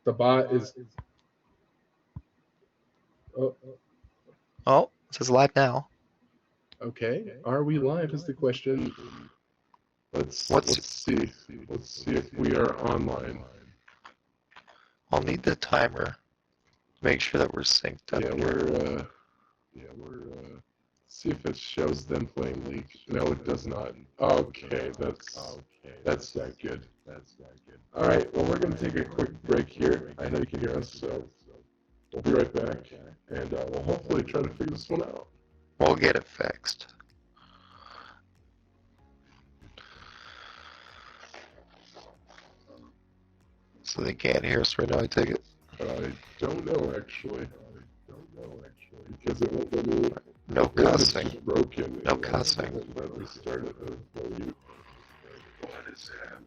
The bot is. Oh, Oh, it says live now. okay. Are we live? Is the question. Let's see. Let's see if we are online. I'll need the timer to make sure that we're synced up. We're see if it shows them playing League. No, it does not. Okay, that's not good. All right, well we're gonna take a quick break here. I know you can hear us, so we'll be right back, and we'll hopefully try to figure this one out. We'll get it fixed. So they can't hear us right now, I take it. I don't know actually. Because it won't let me. No cussing. It's broken. No cussing. It won't let me start it. What is happening?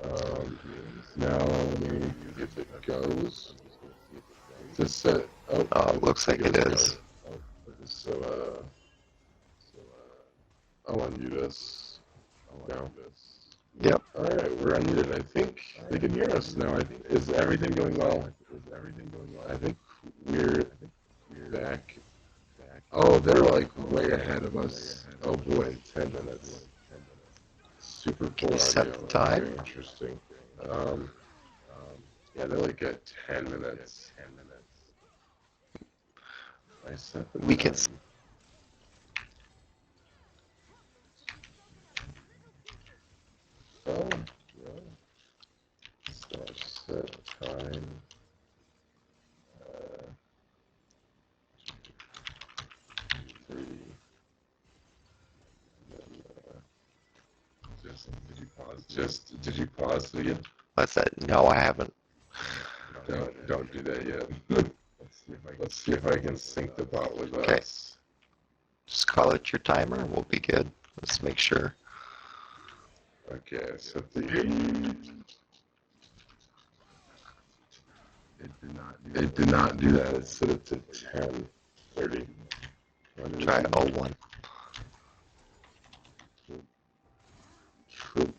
Now let me if it goes. Just set. Oh, Oh, it looks like it is. So I'll unmute us now. Yep. All right, we're unmuted. I think they can hear us now. Is everything going well? I think we're back. Oh, they're like way ahead of us. Oh boy, 10 minutes. Super Can poor you set audio. the time? Very interesting. Um, yeah, they're like at 10 minutes. I set the We can. time. Oh, set time. Uh, 3. Did you pause it again? What's that? No, I haven't. Don't do that yet. Let's see if I can sync the bot with Okay. us. Just call it your timer and we'll be good. Let's make sure. Okay, I set the. It did not do that. It set it to 10:30. Try 01. True.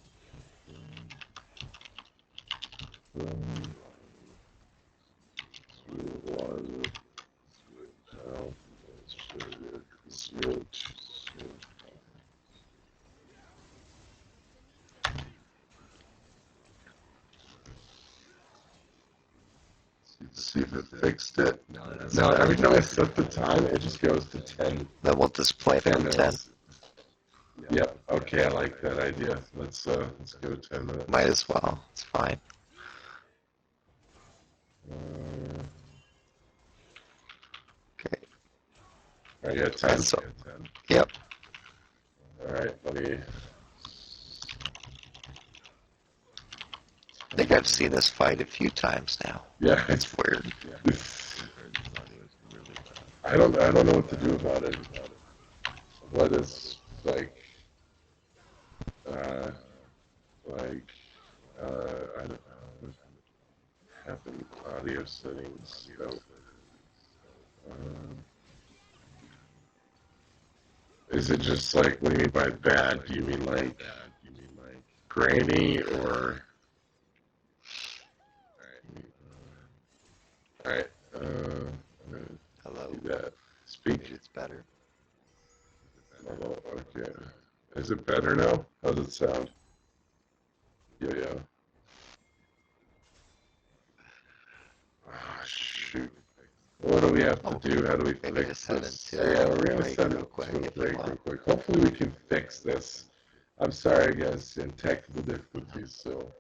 See if it fixed it. No, every time I set the time, it just goes to 10. Then we'll display 10 from 10. minutes. Yep. Okay, I like that idea. Let's go 10 minutes. Might as well. It's fine. Okay. All right, you got 10? So, yep. All right, let me. I think I've seen this fight a few times now. Yeah, It's weird. I don't know what to do about it. What is uh, I don't know. Happen audio settings. So, is it just like, what do you mean by bad? Do you mean like grainy or? All right. Hello. Do that. Speak. Maybe it's better. Oh, okay. Is it better now? How does it sound? Yeah. Oh, shoot. What do we have to do? How do we Maybe fix just set this? it to Yeah, we're going to break set real it quick to a if you break want. real quick. Hopefully we can fix this. I'm sorry, guys, in technical difficulties, so.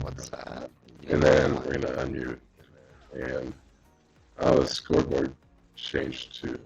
What's that? And then we're going to unmute. And, the scoreboard changed too.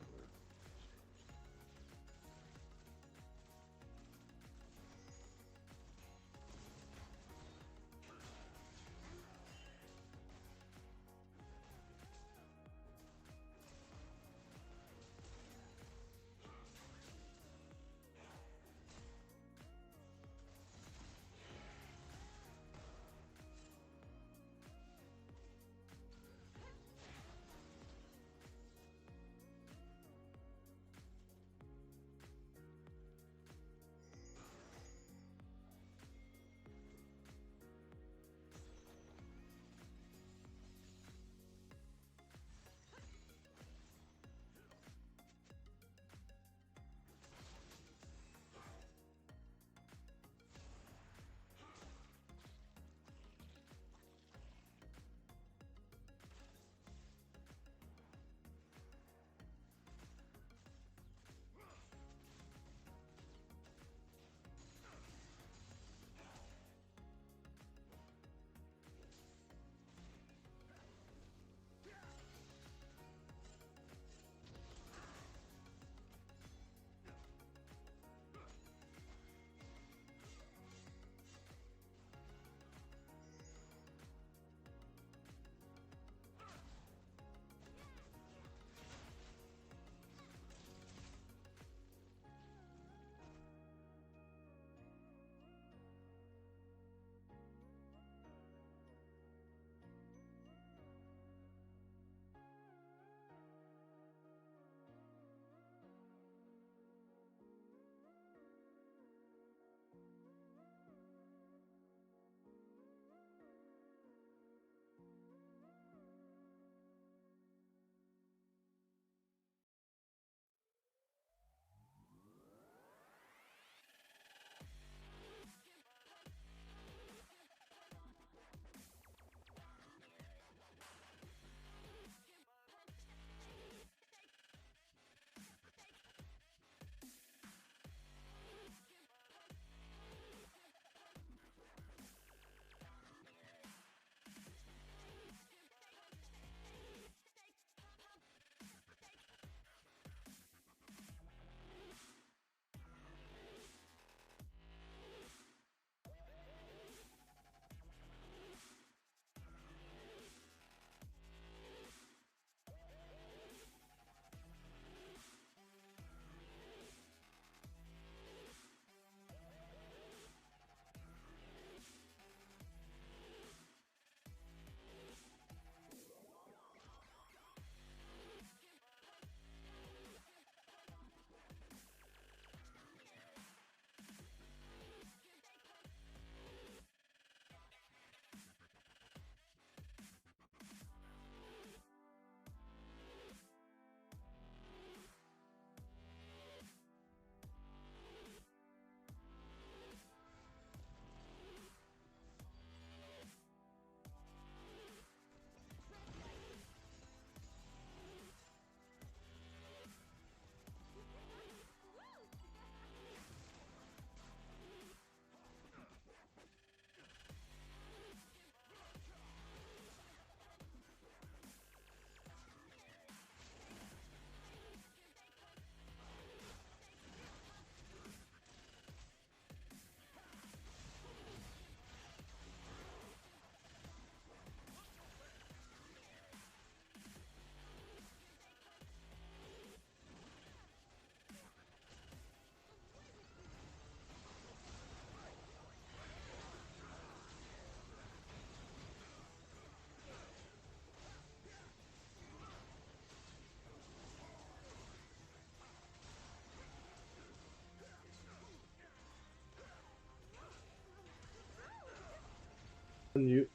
You.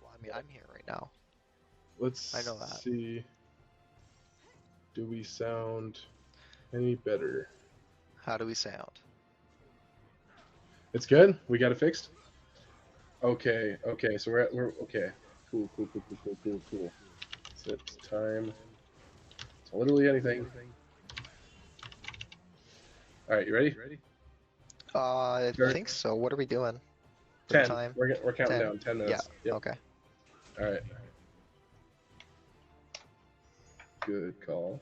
Well, I mean, I'm here right now. Let's I know that. see. Do we sound any better? How do we sound? It's good. We got it fixed. Okay. Okay. So we're okay. Cool. Cool. Set time. So literally anything. All right. You ready? I Start. think so. What are we doing for the 10. time? We're counting 10? down. 10 Yeah, minutes. Yep. okay. All right. Good call.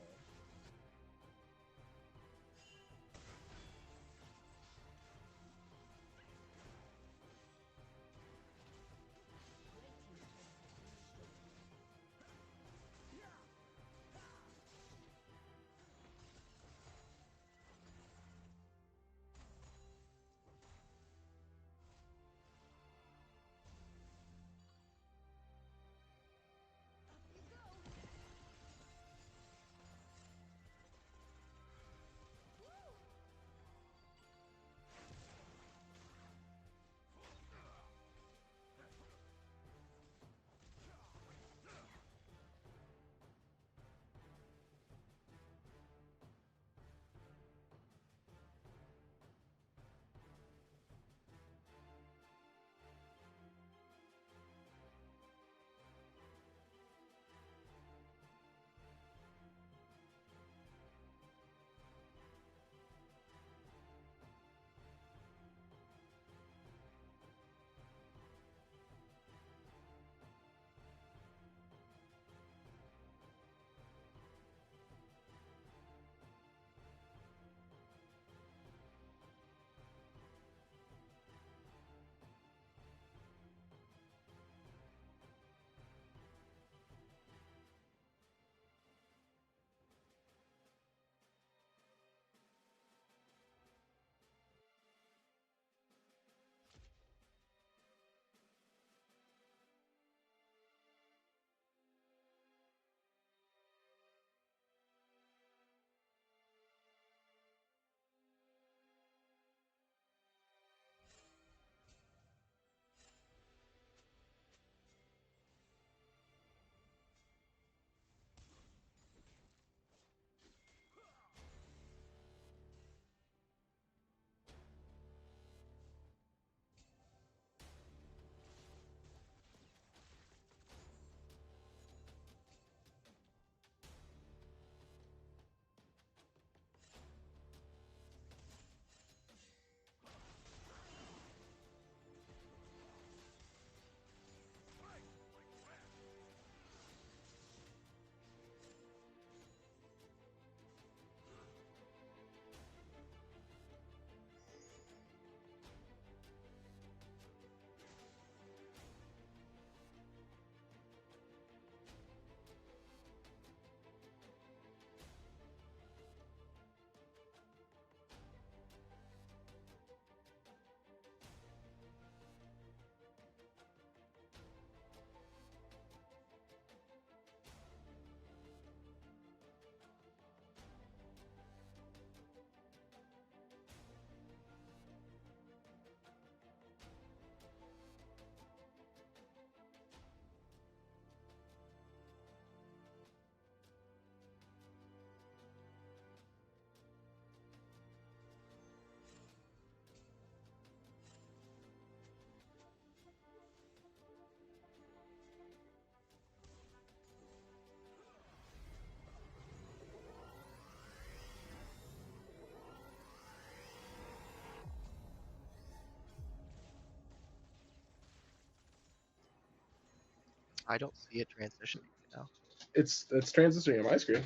I don't see it transitioning right now. It's transitioning on my screen.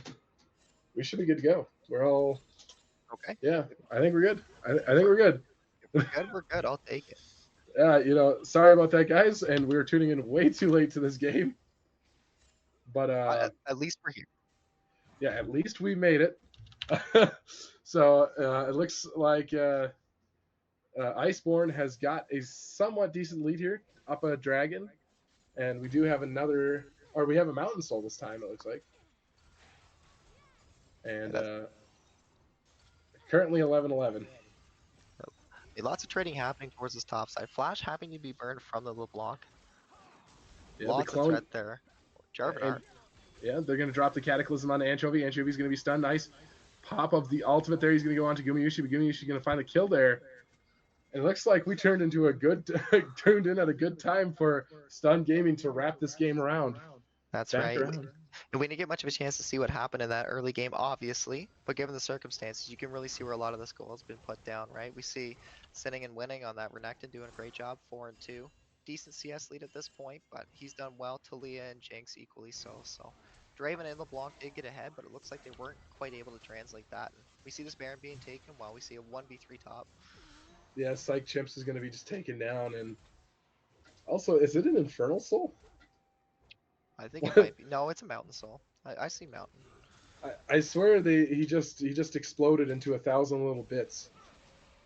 We should be good to go. We're all. Okay. Yeah. I think we're good. I If think we're, we're good. if we're good, we're good. I'll take it. Sorry about that, guys. And we were tuning in way too late to this game. But At least we're here. yeah, at least we made it. So it looks like Iceborn has got a somewhat decent lead here, up a dragon, and we do have another, or we have a mountain soul this time. It looks like, and Yeah, currently 11-11. Lots of trading happening towards this top side. Flash happening to be burned from the LeBlanc. Yeah, the Lots of clone. threat there. And Jarvanart. yeah, they're going to drop the Cataclysm on Anchovy. Anchovy's going to be stunned. Nice pop of the ultimate there. He's going to go on to Gumayushi, but Gumayushi's going to find the kill there. It looks like we turned into a good tuned in at a good time for Stun Gaming to wrap this game around. That's Back right. around. And we didn't get much of a chance to see what happened in that early game, obviously. But given the circumstances, you can really see where a lot of this goal has been put down, right? We see Sinning and winning on that Renekton doing a great job, 4-2. Decent CS lead at this point, but he's done well. Talia and Jinx equally so. So Draven and LeBlanc did get ahead, but it looks like they weren't quite able to translate that. And we see this Baron being taken while we see a 1v3 top. Yeah, Psych Chimps is going to be just taken down. And also, is it an Infernal Soul? I think it might be. No, it's a Mountain Soul. I see Mountain. I swear he just exploded into 1,000 little bits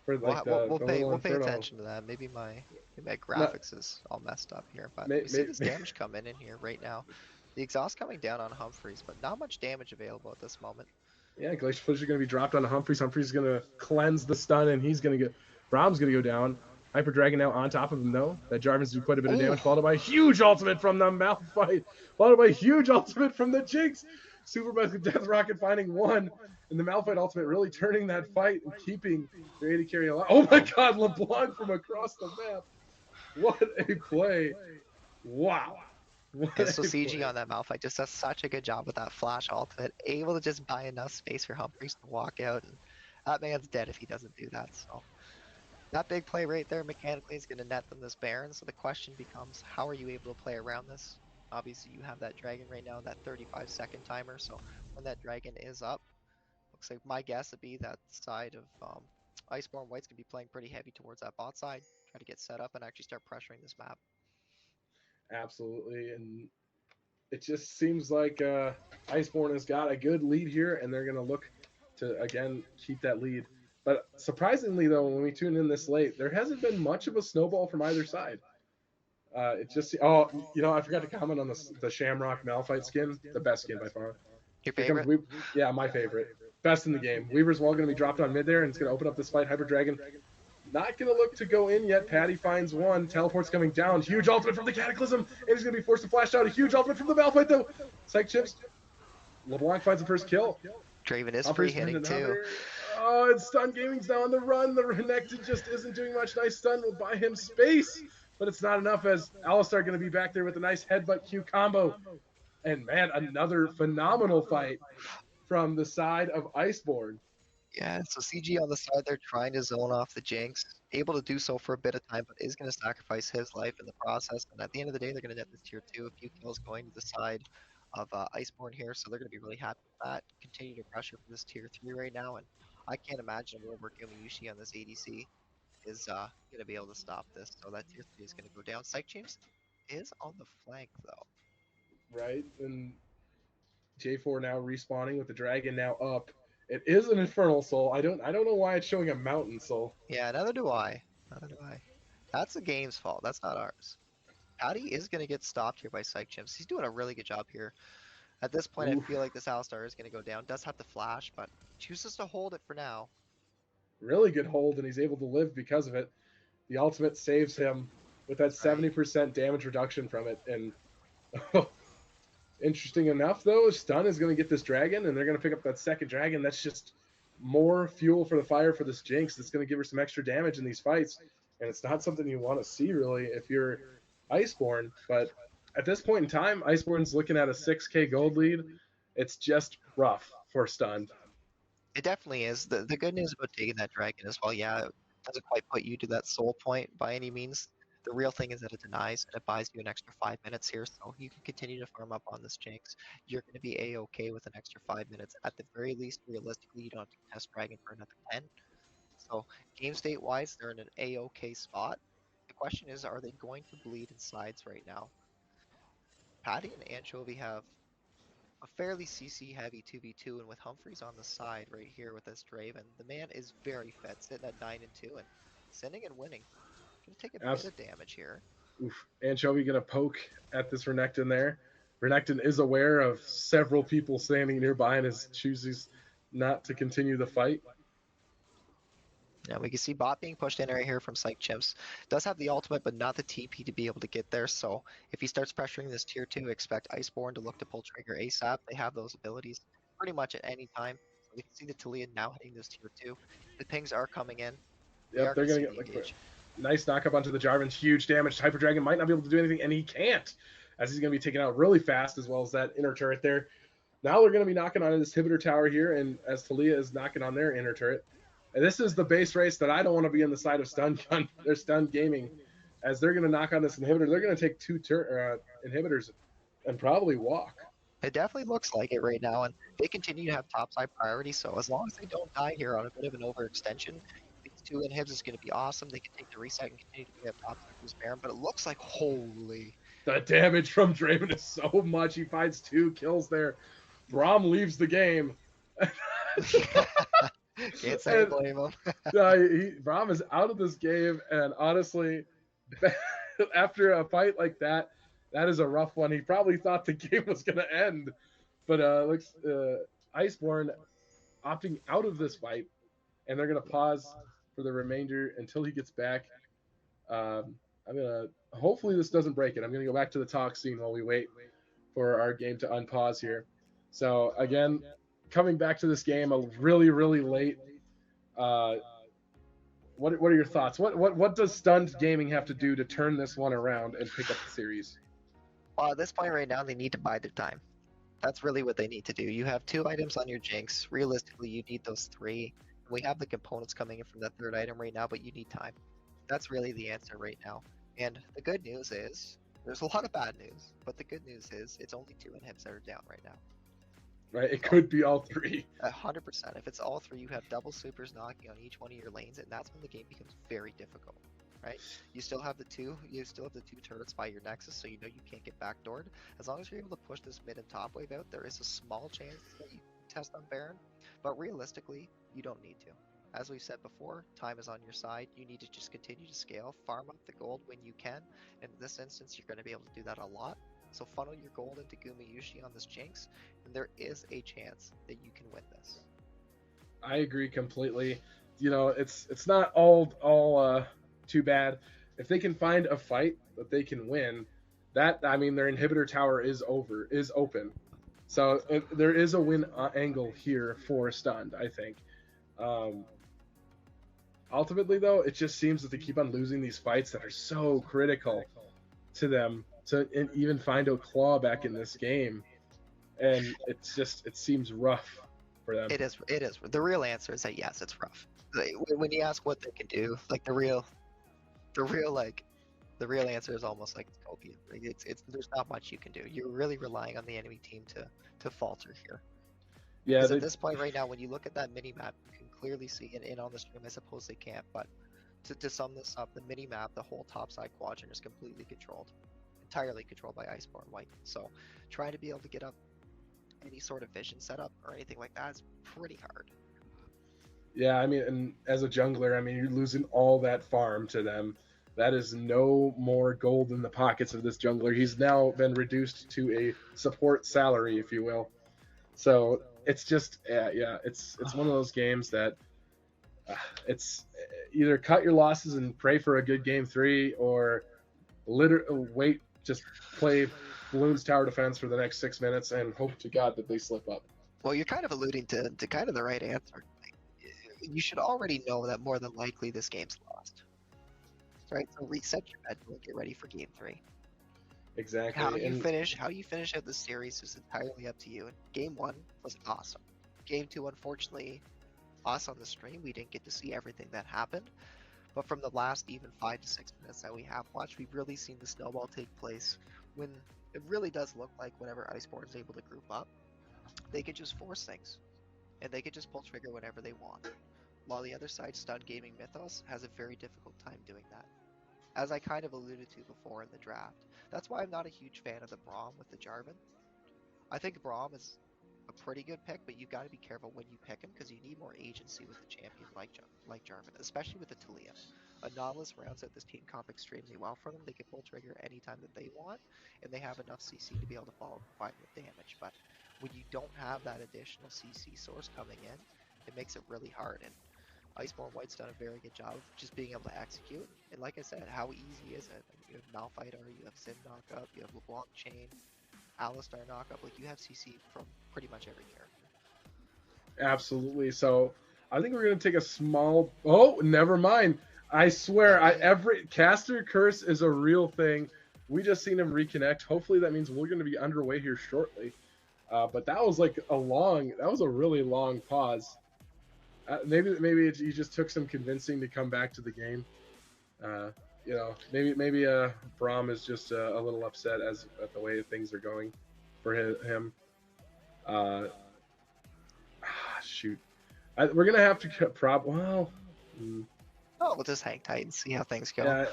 for like the little We'll pay Inferno. attention to that. Maybe my Not, graphics is all messed up here, but may, we see may, this damage coming in here right now. The exhaust coming down on Humphreys, but not much damage available at this moment. yeah, Glacier Fissure is going to be dropped onto Humphreys. Humphreys is going to cleanse the stun, and he's going to get. Brahm's going to go down. Hyper Dragon now on top of him, though. That Jarvan's do quite a bit of damage, followed by a huge ultimate from the Malphite, followed by a huge ultimate from the Jinx. Supermassive Death Rocket finding one, and the Malphite ultimate really turning that fight and keeping their AD carry alive. Oh my god, LeBlanc from across the map. What a play. Wow. And so CG on that Malphite just does such a good job with that flash ultimate, able to just buy enough space for Humphreys to walk out, and that man's dead if he doesn't do that. So that big play right there mechanically is going to net them this Baron. So the question becomes, how are you able to play around this? Obviously, you have that dragon right now, that 35-second timer. So when that dragon is up, looks like my guess would be that side of Iceborn White's going to be playing pretty heavy towards that bot side, try to get set up and actually start pressuring this map. Absolutely. And it just seems like Iceborn has got a good lead here, and they're going to look to, again, keep that lead. But surprisingly, though, when we tune in this late, there hasn't been much of a snowball from either side. It just, I forgot to comment on the Shamrock Malphite skin, the best skin by far. Your Here comes favorite? yeah, my favorite. Best in the game. Weaver's Wall going to be dropped on mid there, and it's going to open up this fight. Hyper Dragon not going to look to go in yet. Patty finds one. Teleport's coming down. Huge ultimate from the Cataclysm, and he's going to be forced to flash out. A huge ultimate from the Malphite, though. Psych Chips. LeBlanc finds the first kill. Draven is free hitting too. Oh, it's Stun Gaming's now on the run. The Renekton just isn't doing much. Nice stun will buy him space, but it's not enough as Alistar going to be back there with a nice headbutt Q combo. And man, another phenomenal fight from the side of Iceborn. Yeah, so CG on the side there trying to zone off the Jinx, able to do so for a bit of time, but is going to sacrifice his life in the process. And at the end of the day, they're going to net this tier 2, a few kills going to the side of Iceborn here, so they're going to be really happy with that. Continue to pressure for this tier 3 right now, and I can't imagine a world where Gumayushi on this ADC is going to be able to stop this. So that tier 3 is going to go down. Psych James is on the flank, though. Right, and J4 now respawning with the dragon now up. It is an Infernal Soul. I don't know why it's showing a Mountain Soul. Yeah, neither do I. Neither do I. That's the game's fault. That's not ours. Patty is going to get stopped here by Psych Chimps. He's doing a really good job here. At this point, Oof. I feel like this Alistar is going to go down. Does have to flash, but chooses to hold it for now. Really good hold, and he's able to live because of it. The ultimate saves him with that 70% damage reduction from it. And interesting enough, though, Stun is going to get this dragon, and they're going to pick up that second dragon. That's just more fuel for the fire for this Jinx. That's going to give her some extra damage in these fights. And it's not something you want to see, really, if you're Iceborn. But at this point in time, Iceborn's looking at a 6k gold lead. It's just rough for Stun. It definitely is. The good news about taking that dragon as well, yeah, it doesn't quite put you to that soul point by any means. The real thing is that it denies and it buys you an extra 5 minutes here, so you can continue to farm up on this Jinx. You're going to be a-okay with an extra 5 minutes. At the very least, realistically, you don't have to test dragon for another 10. So game state wise, they're in an a-okay spot. The question is, are they going to bleed in sides right now? Patty and Anchovy have a fairly CC heavy 2v2, and with Humphreys on the side right here with this Draven, the man is very fed, sitting at 9-2 and sending and winning. Gonna take a bit of damage here. Oof. Anchovy gonna poke at this Renekton there. Renekton is aware of several people standing nearby and chooses not to continue the fight. Yeah, we can see bot being pushed in right here from Psych Chimps. Does have the ultimate, but not the TP to be able to get there. So if he starts pressuring this tier 2, expect Iceborn to look to pull trigger ASAP. They have those abilities pretty much at any time. So we can see the Talia now hitting this tier 2. The pings are coming in. We Yep, are they're going to gonna see get the like engage. nice knockup onto the Jarvan, huge damage. Hyper Dragon might not be able to do anything, and he can't, as he's gonna be taken out really fast, as well as that inner turret there. Now they're gonna be knocking on this inhibitor tower here, and as Talia is knocking on their inner turret. And this is the base race that I don't want to be on the side of Stun Gun or Stun Gaming, as they're gonna knock on this inhibitor. They're gonna take two inhibitors and probably walk. It definitely looks like it right now, and they continue to have topside priority. So as long as they don't die here on a bit of an overextension, these two inhibs is going to be awesome. They can take the reset and continue to play up topside for this Baron. But it looks like holy. The damage from Draven is so much. He finds 2 kills there. Braum leaves the game. Can't say I blame him. Braum is out of this game, and honestly, after a fight like that, that is a rough one. He probably thought the game was going to end, but looks Iceborn opting out of this fight, and they're going to pause for the remainder until he gets back. I'm gonna hopefully this doesn't break it. I'm gonna go back to the talk scene while we wait for our game to unpause here. So again, coming back to this game a really late. Uh, what are your thoughts? What does Stunned Gaming have to do to turn this one around and pick up the series? Well, at this point right now, they need to buy their time. That's really what they need to do. You have 2 items on your Jinx. Realistically, you need those 3. We have the components coming in from that 3rd item right now, but you need time. That's really the answer right now. And the good news is, there's a lot of bad news, but the good news is, it's only 2 inhibs that are down right now. Right, it could be all 3. 100%. If it's all 3, you have double supers knocking on each one of your lanes, and that's when the game becomes very difficult. Right? You still have the 2 turrets by your nexus, so you know you can't get backdoored. As long as you're able to push this mid and top wave out, there is a small chance that you test on Baron, but realistically, you don't need to. As we've said before, time is on your side. You need to just continue to scale, farm up the gold when you can. And in this instance, you're going to be able to do that a lot. So funnel your gold into Gumayushi on this Jinx, and there is a chance that you can win this. I agree completely. You know, it's not all too bad if they can find a fight that they can win. That I mean, their inhibitor tower is open, so there is a win angle here for Stunned. I think. Ultimately, though, it just seems that they keep on losing these fights that are so critical to them to even find a claw back in this game, and it seems rough for them. It is. The real answer is that yes, it's rough. When you ask what they can do, like the real answer is almost like Utopia. It's there's not much you can do. You're really relying on the enemy team to falter here. Yeah. Because at this point right now, when you look at that mini map, you can clearly see it. And on the stream, I suppose they can't, but to sum this up, the mini map, the whole topside quadrant is completely controlled, entirely controlled by Iceborn White. So trying to be able to get up any sort of vision setup or anything like that is pretty hard. Yeah, I mean, and as a jungler, I mean, you're losing all that farm to them. That is no more gold in the pockets of this jungler. He's now been reduced to a support salary, if you will. So it's just, it's one of those games that it's either cut your losses and pray for a good game 3, or just play Bloons Tower Defense for the next 6 minutes and hope to God that they slip up. Well, you're kind of alluding to kind of the right answer. You should already know that more than likely this game's lost. Right? So reset your bed and get ready for game 3. Exactly. How you finish out the series is entirely up to you. And game 1 was awesome. Game 2, unfortunately, us on the stream, we didn't get to see everything that happened. But from the last even 5 to 6 minutes that we have watched, we've really seen the snowball take place when it really does look like whenever Iceborn is able to group up, they could just force things. And they could just pull trigger whenever they want. While the other side, Stun Gaming Mythos, has a very difficult time doing that. As I kind of alluded to before in the draft. That's why I'm not a huge fan of the Braum with the Jarvan. I think Braum is a pretty good pick, but you got to be careful when you pick him because you need more agency with a champion like Jarvan, especially with the Talia. A Nautilus rounds out this team comp extremely well for them. They can pull trigger anytime that they want, and they have enough CC to be able to follow fine with damage. But when you don't have that additional CC source coming in, it makes it really hard. And Iceborn White's done a very good job of just being able to execute. And like I said, how easy is it? You have Malphite, you have Zin knockup, you have LeBlanc Chain, Alistar knockup. Like you have CC from pretty much every character. Absolutely. So I think we're gonna take a small. Oh, never mind. I swear, every caster curse is a real thing. We just seen him reconnect. Hopefully that means we're gonna be underway here shortly. But that was like that was a really long pause. Maybe he just took some convincing to come back to the game. Maybe Braum is just a little upset at the way things are going for him. Shoot, we're gonna have to Oh, we'll just hang tight and see how things go. Yeah,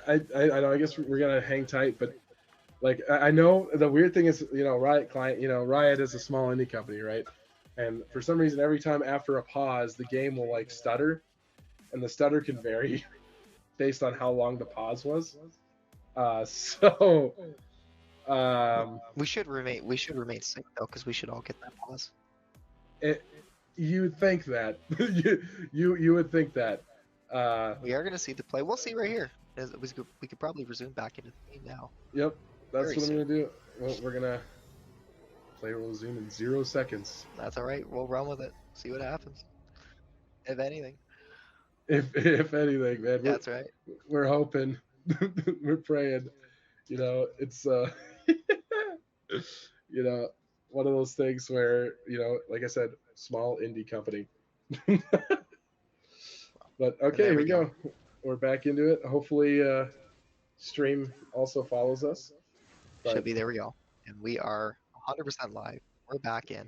I know. I guess we're gonna hang tight, but like I know the weird thing is, Riot is a small indie company, right? And for some reason, every time after a pause, the game will like stutter, and the stutter can vary based on how long the pause was. We should remain sync though, because we should all get that pause. You think that you would think that. We are gonna see the play. We'll see right here. We could probably resume back into the game now. Yep, that's what I'm gonna do. Well, we're gonna player will resume in 0 seconds. That's all right. We'll run with it. See what happens. If anything. If anything, man. That's right. We're hoping. We're praying. It's one of those things where, like I said, small indie company. But okay, here we go. We're back into it. Hopefully stream also follows us. Should be. There we go. And we are 100% live. We're back in.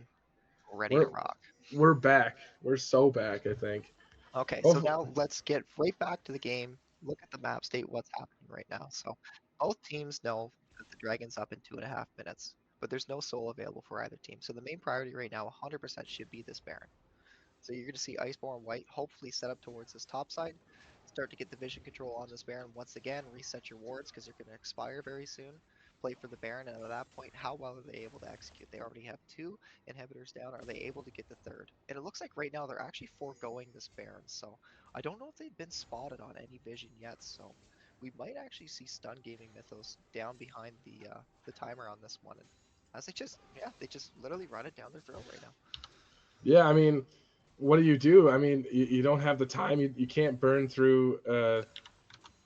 We're ready to rock. We're back. We're so back, I think. Okay, so now let's get right back to the game. Look at the map, state what's happening right now. So both teams know that the Dragon's up in 2.5 minutes, but there's no soul available for either team. So the main priority right now, 100%, should be this Baron. So you're going to see Iceborn White hopefully set up towards this top side, start to get the vision control on this Baron once again, reset your wards because they're going to expire very soon, play for the Baron, and at that point, how well are they able to execute? They already have 2 inhibitors down. Are they able to get the 3rd? And it looks like right now they're actually foregoing this Baron, so I don't know if they've been spotted on any vision yet, so we might actually see Stun Gaming Mythos down behind the timer on this one, and as they just literally run it down their throat right now. Yeah, I mean, what do? I mean, you don't have the time. You can't burn through.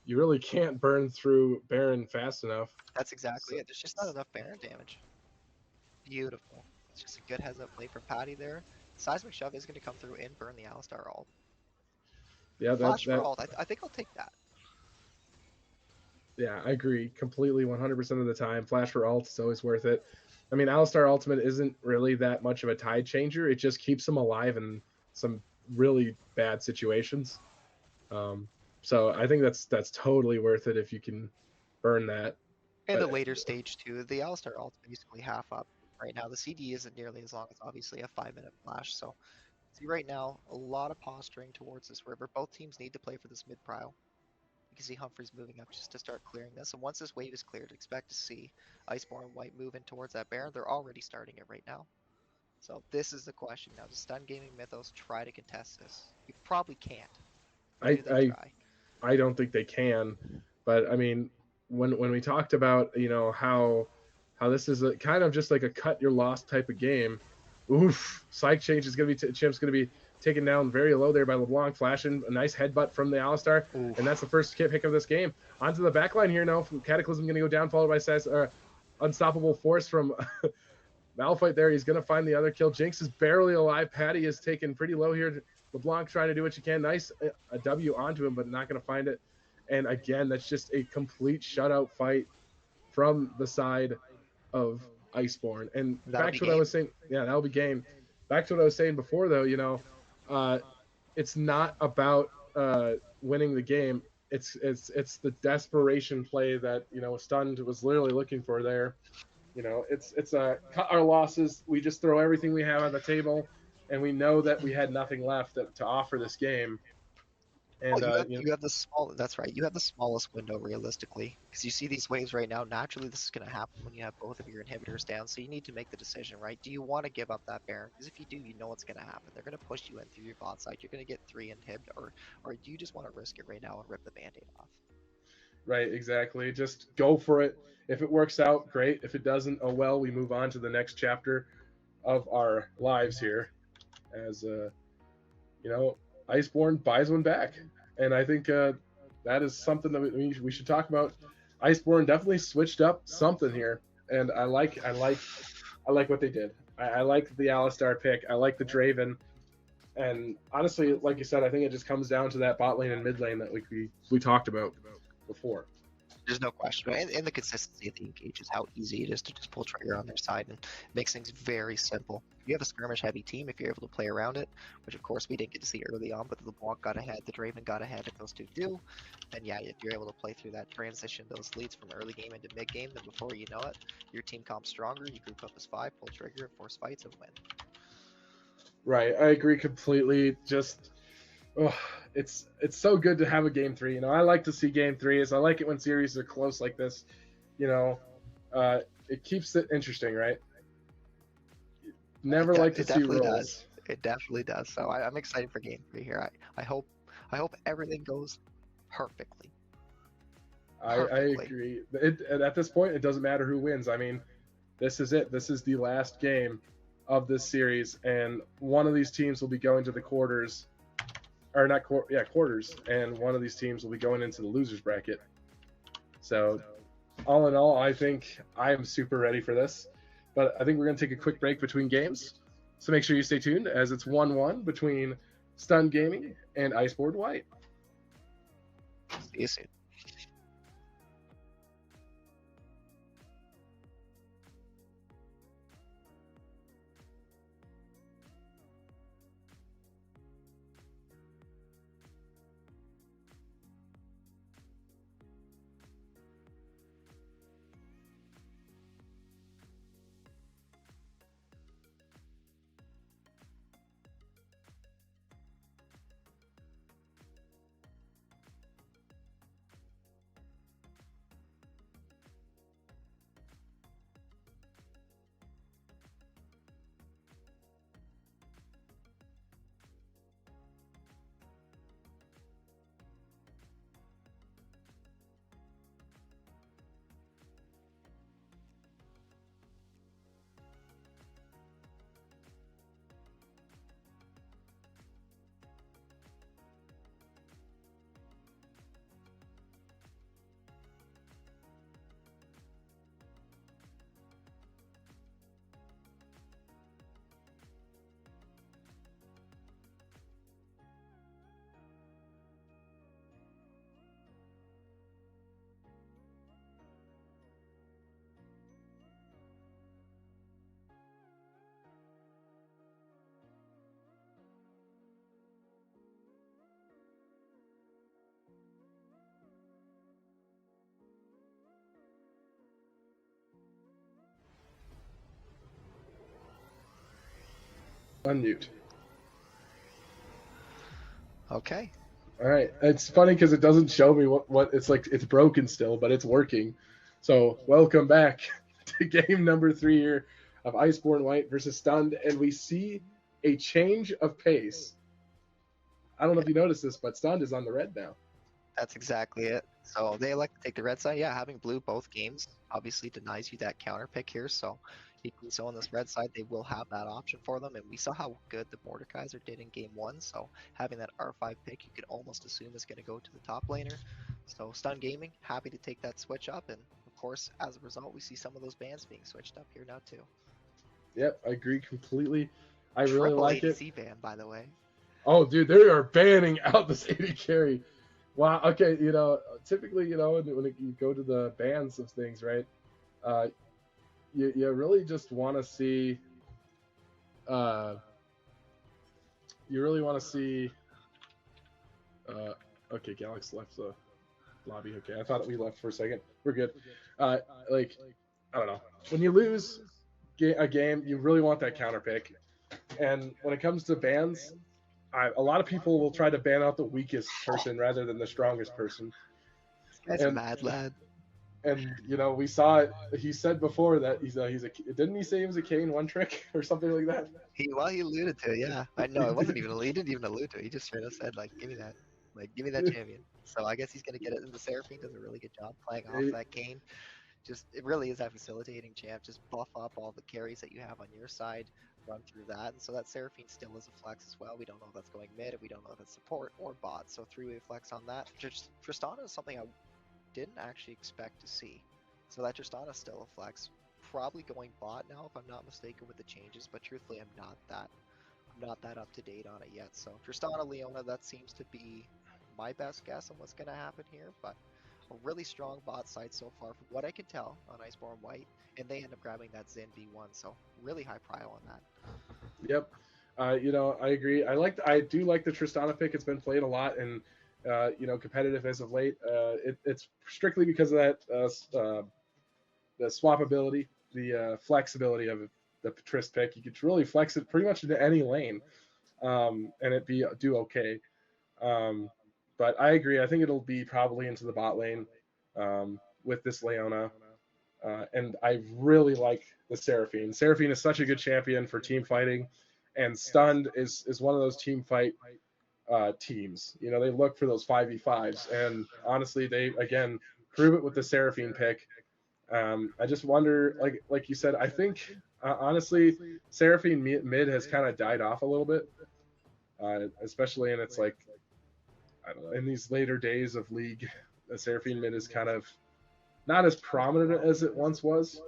You really can't burn through Baron fast enough. That's exactly it. There's just not enough Baron damage. Beautiful. It's just a good heads up play from Patty there. Seismic Shove is going to come through and burn the Alistar ult. Yeah, Flash for ult. I think I'll take that. Yeah, I agree completely 100% of the time. Flash for ult is always worth it. I mean, Alistar Ultimate isn't really that much of a tide changer. It just keeps them alive in some really bad situations. So I think that's totally worth it if you can burn that. And the later stage too, the Alistar ult's basically half up right now. The CD isn't nearly as long as obviously a 5-minute flash. So see right now, a lot of posturing towards this river. Both teams need to play for this mid-prio. You can see Humphreys moving up just to start clearing this. And once this wave is cleared, expect to see Iceborn and White moving towards that Baron. They're already starting it right now. So this is the question now. Does Stun Gaming Mythos try to contest this? You probably can't. I don't think they can. But I mean, when we talked about, how this is kind of just like a cut your loss type of game. Oof, Psych Change is going to be Chimp's going to be taken down very low there by LeBlanc, flashing a nice headbutt from the Alistar. Oof. And that's the first pick of this game. Onto the back line here now. Cataclysm going to go down, followed by Unstoppable Force from Malphite there. He's going to find the other kill. Jinx is barely alive. Patty is taken pretty low here. LeBlanc trying to do what you can. Nice a W onto him, but not going to find it. And again, that's just a complete shutout fight from the side of Iceborn. And back to what I was saying. Yeah, that'll be game. Back to what I was saying before, though, it's not about winning the game. It's the desperation play that, Stunned was literally looking for there. It's cut our losses. We just throw everything we have on the table, and we know that we had nothing left to offer this game. And You have the small. That's right. You have the smallest window realistically, because you see these waves right now. Naturally, this is going to happen when you have both of your inhibitors down. So you need to make the decision, right? Do you want to give up that Baron? Because if you do, you know what's going to happen. They're going to push you in through your bot side. You're going to get 3 inhibited, or do you just want to risk it right now and rip the band-aid off? right, exactly. Just go for it. If it works out, great. If it doesn't, oh well. We move on to the next chapter of our lives here, as Iceborn buys one back, and I think that is something that we should talk about. Iceborn definitely switched up something here, and I like what they did. I like the Alistar pick. I like the Draven, and honestly, like you said, I think it just comes down to that bot lane and mid lane that we talked about before. There's no question. And the consistency of the engage is how easy it is to just pull trigger on their side, and it makes things very simple. You have a skirmish heavy team if you're able to play around it, which of course we didn't get to see early on, but the LeBlanc got ahead, the Draven got ahead, if those two do, then yeah, if you're able to play through that transition, those leads from early game into mid game, then before you know it, your team comp's stronger, you group up as 5, pull trigger, force fights, and win. Right, I agree completely. Just it's so good to have a game 3. I like to see game 3s. I like it when series are close like this. It keeps it interesting, right? Never like to see rolls. It definitely does. So I'm excited for game 3 here. I hope everything goes perfectly. I agree. At this point, it doesn't matter who wins. I mean, this is it. This is the last game of this series, and one of these teams will be going to the quarters. Or not, quarters, and one of these teams will be going into the losers bracket. So, all in all, I think I am super ready for this. But I think we're going to take a quick break between games. So make sure you stay tuned, as it's 1-1 between Stun Gaming and Iceborn White. See you soon. Unmute. Okay. All right. It's funny because it doesn't show me what it's like. It's broken still, but it's working. So welcome back to game number 3 here of Iceborn White versus Stunned, and we see a change of pace. I don't know if you noticed this, but Stunned is on the red now. That's exactly it. So they elect to take the red side. Yeah, having blue both games obviously denies you that counter pick here. So equally so on this red side, they will have that option for them. And we saw how good the Mordekaiser did in game 1. So having that R5 pick, you could almost assume is going to go to the top laner. So Stun Gaming, happy to take that switch up. And of course, as a result, we see some of those bans being switched up here now too. Yep, I agree completely. I really like it. ADC ban, by the way. Oh, dude, they are banning out this AD carry. Wow. Okay, typically, when you go to the bans of things, right? You really just want to see. You really want to see. Okay, Galax left the lobby. Okay, I thought we left for a second. We're good. I don't know. When you lose a game, you really want that counter pick. And when it comes to bans, a lot of people will try to ban out the weakest person rather than the strongest person. This guy's a And mad lad. and we saw it. He said before that he's a didn't he say he was a Kane one trick or something like that? He alluded to it, yeah. I know it wasn't even he didn't even allude to it. He just straight up said like, give me that champion. So I guess he's gonna get it. And the Seraphine does a really good job playing off that Kane. Just it really is that facilitating champ. Just buff up all the carries that you have on your side, run through that, and so that Seraphine still is a flex as well. We don't know if that's going mid, we don't know if it's support or bot. So three-way flex on that. Just Tristana is something I didn't actually expect to see. So that Tristana is still a flex. Probably going bot now if I'm not mistaken with the changes, but truthfully I'm not that up to date on it yet. So Tristana Leona, that seems to be my best guess on what's gonna happen here, but a really strong bot side so far from what I can tell on Iceborn White, and they end up grabbing that Zen V1, so really high prio on that. Yep. I agree. I do like the Tristana pick. It's been played a lot and competitive as of late. It's strictly because of that the swappability, the flexibility of the Trist pick. You could really flex it pretty much into any lane, and it do okay. But I agree. I think it'll be probably into the bot lane with this Leona. And I really like the Seraphine. Seraphine is such a good champion for team fighting, and Stunned is one of those team fight teams. They look for those 5v5s, and honestly, they again prove it with the Seraphine pick. I just wonder, like you said, I think honestly, Seraphine mid has kind of died off a little bit, especially in its I don't know, in these later days of League. The Seraphine mid is kind of not as prominent as it once was.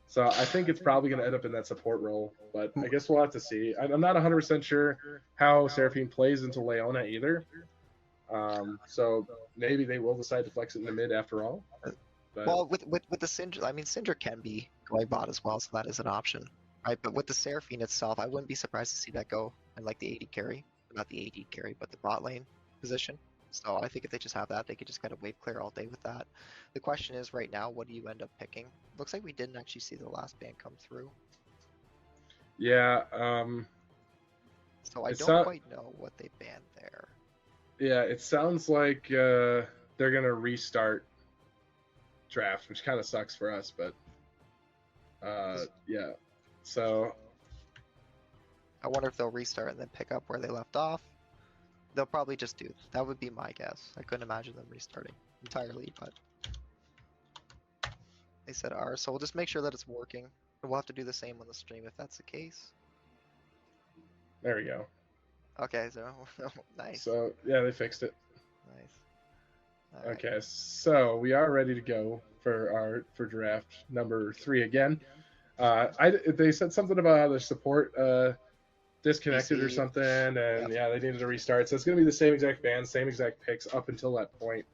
So I think it's probably going to end up in that support role, but I guess we'll have to see. I'm not 100% sure how Seraphine plays into Leona either. So maybe they will decide to flex it in the mid after all. But... Well, with the Syndra, I mean, Syndra can be going bot as well, so that is an option, right? But with the Seraphine itself, I wouldn't be surprised to see that go in like the AD carry, not the AD carry, but the bot lane position. So I think if they just have that, they could just kind of wave clear all day with that. The question is right now, what do you end up picking? Looks like we didn't actually see the last ban come through. Yeah. So I don't quite know what they banned there. Yeah, it sounds like they're going to restart draft, which kind of sucks for us, but yeah. So I wonder if they'll restart and then pick up where they left off. They'll probably just do that. Would be my guess. I couldn't imagine them restarting entirely, but they said R, so we'll just make sure that it's working. We'll have to do the same on the stream if that's the case. There we go. Okay, so nice. So yeah, they fixed it. Nice. All okay, so we are ready to go for draft number 3 again. They said something about the support disconnected or something, and yeah, they needed to restart. So it's going to be the same exact band, same exact picks up until that point.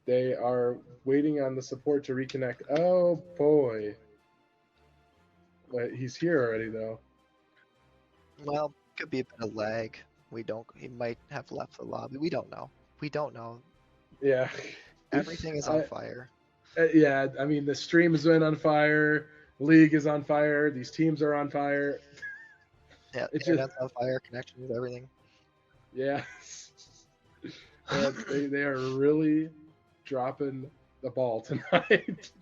They are waiting on the support to reconnect. Oh boy. But he's here already though. Well, could be a bit of lag. He might have left the lobby. We don't know. Yeah. Everything is on fire. Yeah, I mean the stream has been on fire. League is on fire. These teams are on fire. Yeah, it's just on fire. Connections, everything. Yeah, they are really dropping the ball tonight.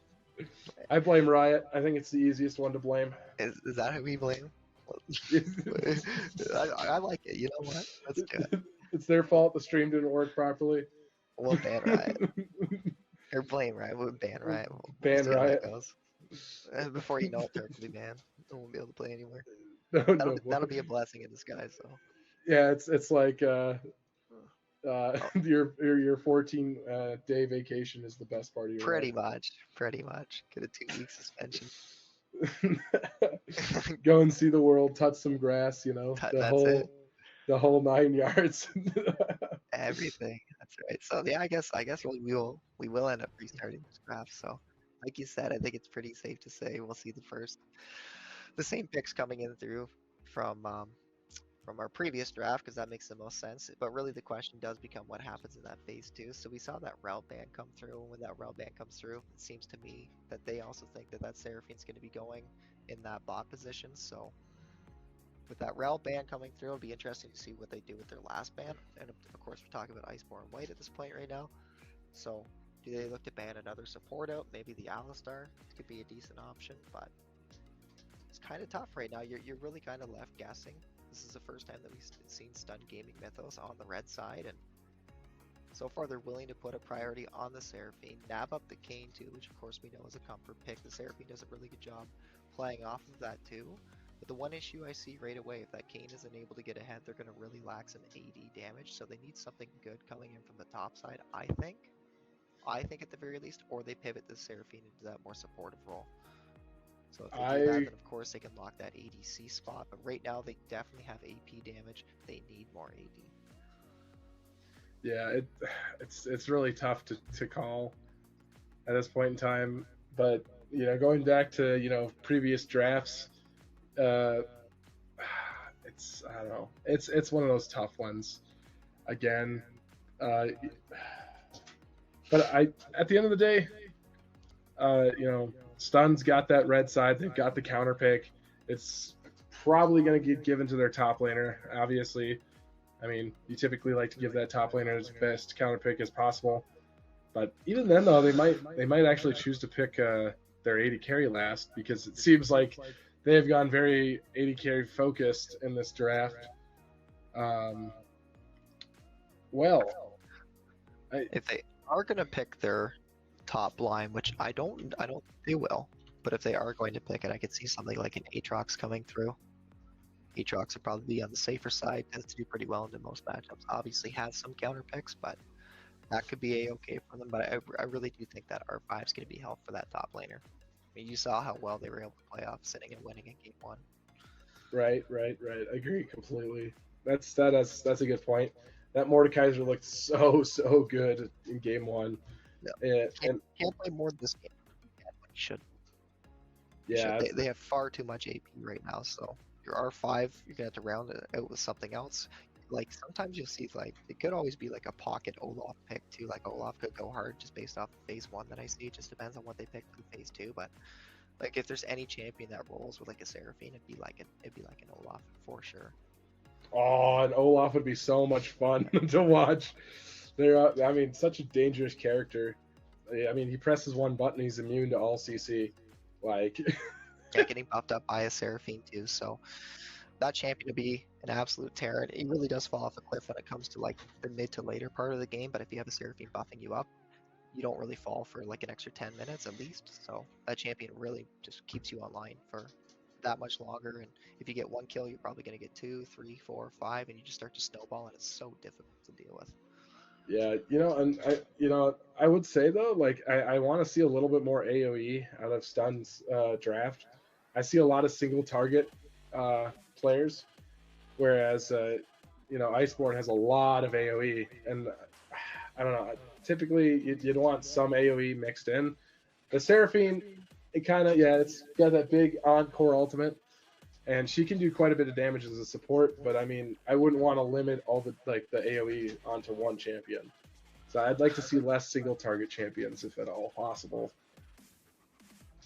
I blame Riot. I think it's the easiest one to blame. Is that who we blame? I like it. You know what? Let's do it. It's their fault. The stream didn't work properly. We'll ban Riot. Or blame Riot. We'll ban Riot. Ban Riot. Before you know it, they're going to be banned. They won't be able to play anymore. No, that'll be a blessing in disguise. So. Yeah, it's like your 14 day vacation is the best part of your life. Pretty much. Get a 2-week suspension. Go and see the world, touch some grass, the whole 9 yards. Everything. That's right. So yeah, I guess we will end up restarting this draft. So like you said, I think it's pretty safe to say we'll see the same picks coming in through from our previous draft, because that makes the most sense. But really the question does become what happens in that phase 2. So we saw that Rel ban come through, and when that Rel ban comes through, it seems to me that they also think that Seraphine's going to be going in that bot position. So with that Rel ban coming through, it'll be interesting to see what they do with their last ban. And of course, we're talking about Iceborn White at this point right now. So, do they look to ban another support out? Maybe the Alistar could be a decent option, but it's kind of tough right now. You're really kind of left guessing. This is the first time that we've seen Stun Gaming Mythos on the red side, and so far they're willing to put a priority on the Seraphine, nab up the Kayn too, which of course we know is a comfort pick. The Seraphine does a really good job playing off of that too. But the one issue I see right away, if that Kayn isn't able to get ahead, they're going to really lack some AD damage. So they need something good coming in from the top side, I think. I think at the very least, or they pivot the Seraphine into that more supportive role. So if they do that, then of course they can lock that ADC spot. But right now they definitely have AP damage. They need more AD. Yeah, it's really tough to call at this point in time. But you know, going back to previous drafts, it's I don't know, it's one of those tough ones. Again, but at the end of the day, Stun's got that red side. They've got the counter pick. It's probably going to get given to their top laner, obviously. I mean, you typically like to give that top laner as best counter pick as possible. But even then, though, they might actually choose to pick their AD carry last, because it seems like they have gone very AD carry focused in this draft. If they are going to pick their top line, which I don't think they will, but if they are going to pick it, I could see something like an Aatrox coming through. Aatrox would probably be on the safer side, tends to do pretty well into most matchups. Obviously has some counter picks, but that could be a-okay for them. But I really do think that R5 is going to be helpful for that top laner. I mean, you saw how well they were able to play off sitting and winning in game 1. Right. I agree completely. That's a good point. That Mordekaiser looked so good in game 1. Yeah. Can't play more this game when he should. Yeah. They have far too much AP right now, so your R5, you're gonna have to round it out with something else. Like sometimes you'll see like it could always be like a pocket Olaf pick too. Like Olaf could go hard just based off phase 1 that I see. It just depends on what they pick for phase 2. But like if there's any champion that rolls with like a Seraphine, it'd be like an Olaf for sure. Oh, and Olaf would be so much fun to watch. I mean, such a dangerous character. I mean, he presses one button, he's immune to all CC. Like, yeah, getting buffed up by a Seraphine too. So that champion to be an absolute terror. He really does fall off a cliff when it comes to like the mid to later part of the game. But if you have a Seraphine buffing you up, you don't really fall for like an extra 10 minutes at least. So that champion really just keeps you online for that much longer. And if you get 1 kill, you're probably going to get 2, 3, 4, 5, and you just start to snowball, and it's so difficult to deal with. Yeah, I would say though, like I want to see a little bit more AoE out of Stun's draft. I see a lot of single target players, whereas Iceborn has a lot of AoE, and I don't know. Typically, you'd want some AoE mixed in. The Seraphine, it's got that big encore ultimate, and she can do quite a bit of damage as a support. But I mean, I wouldn't want to limit all the AoE onto one champion. So I'd like to see less single target champions if at all possible.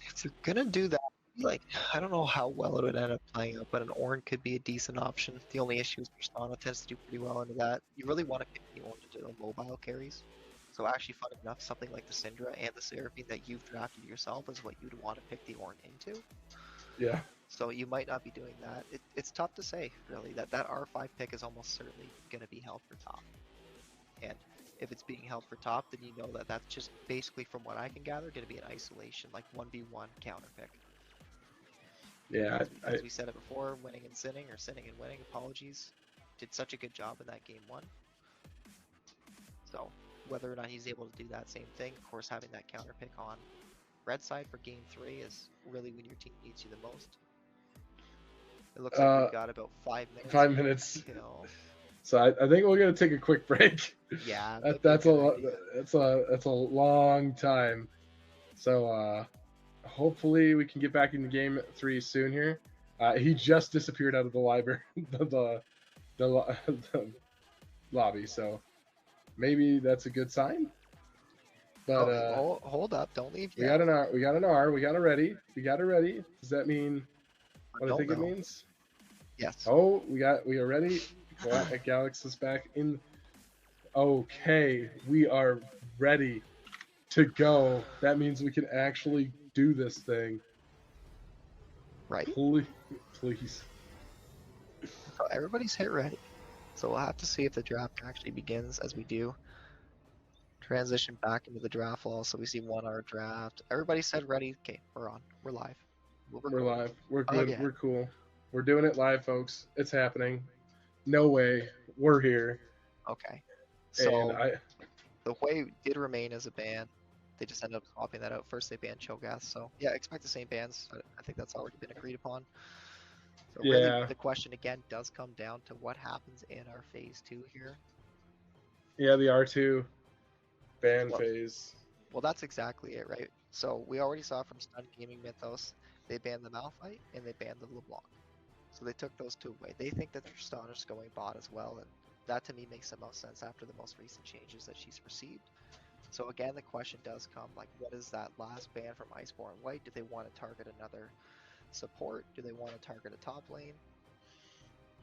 If they're gonna do that, like I don't know how well it would end up playing out, but an Ornn could be a decent option. The only issue is Tristana tends to do pretty well into that. You really want to pick the Ornn to do mobile carries. So actually, fun enough, something like the Syndra and the Seraphine that you've drafted yourself is what you'd want to pick the Ornn into. Yeah. So you might not be doing that. It's tough to say, really. That R5 pick is almost certainly going to be held for top. And if it's being held for top, then you know that that's just basically, from what I can gather, going to be an isolation, like 1v1 counter pick. Yeah. As we said it before, winning and sinning, or sinning and winning, apologies. Did such a good job in that game 1. So whether or not he's able to do that same thing, of course, having that counter pick on red side for game 3 is really when your team needs you the most. It looks like we've got about 5 minutes. 5 minutes. You know. So I think we're gonna take a quick break. Yeah. That's a long time. So hopefully we can get back into game 3 soon here. He just disappeared out of the library, the lobby. So maybe that's a good sign. But hold up, don't leave yet. We got an R, we got a ready. Does that mean what I think it means? Yes. Oh, we are ready. Galax is back in. Okay, we are ready to go. That means we can actually do this thing. Right? Please, please. So everybody's hit ready. So we'll have to see if the draft actually begins as we do. Transition back into the draft wall. So we see 1 hour draft. Everybody said ready. Okay, we're on. We're live. We're We're recording. live. We're good. Again. We're cool. We're doing it live, folks. It's happening. No way. We're here. Okay. And So the way did remain as a ban. They just ended up swapping that out. First they banned Cho'Gath. So yeah, expect the same bans. I think that's already been agreed upon. So really, yeah, the question again does come down to what happens in our phase 2 here. yeah, the R2 ban Well, phase. Well, that's exactly it, right? So we already saw from Stun Gaming Mythos, they banned the Malphite and they banned the LeBlanc. So they took those two away. They think that Tristana is going bot as well, and that to me makes the most sense after the most recent changes that she's received. So again, the question does come, like, what is that last ban from Iceborn White? Do they want to target another support? Do they want to target a top lane?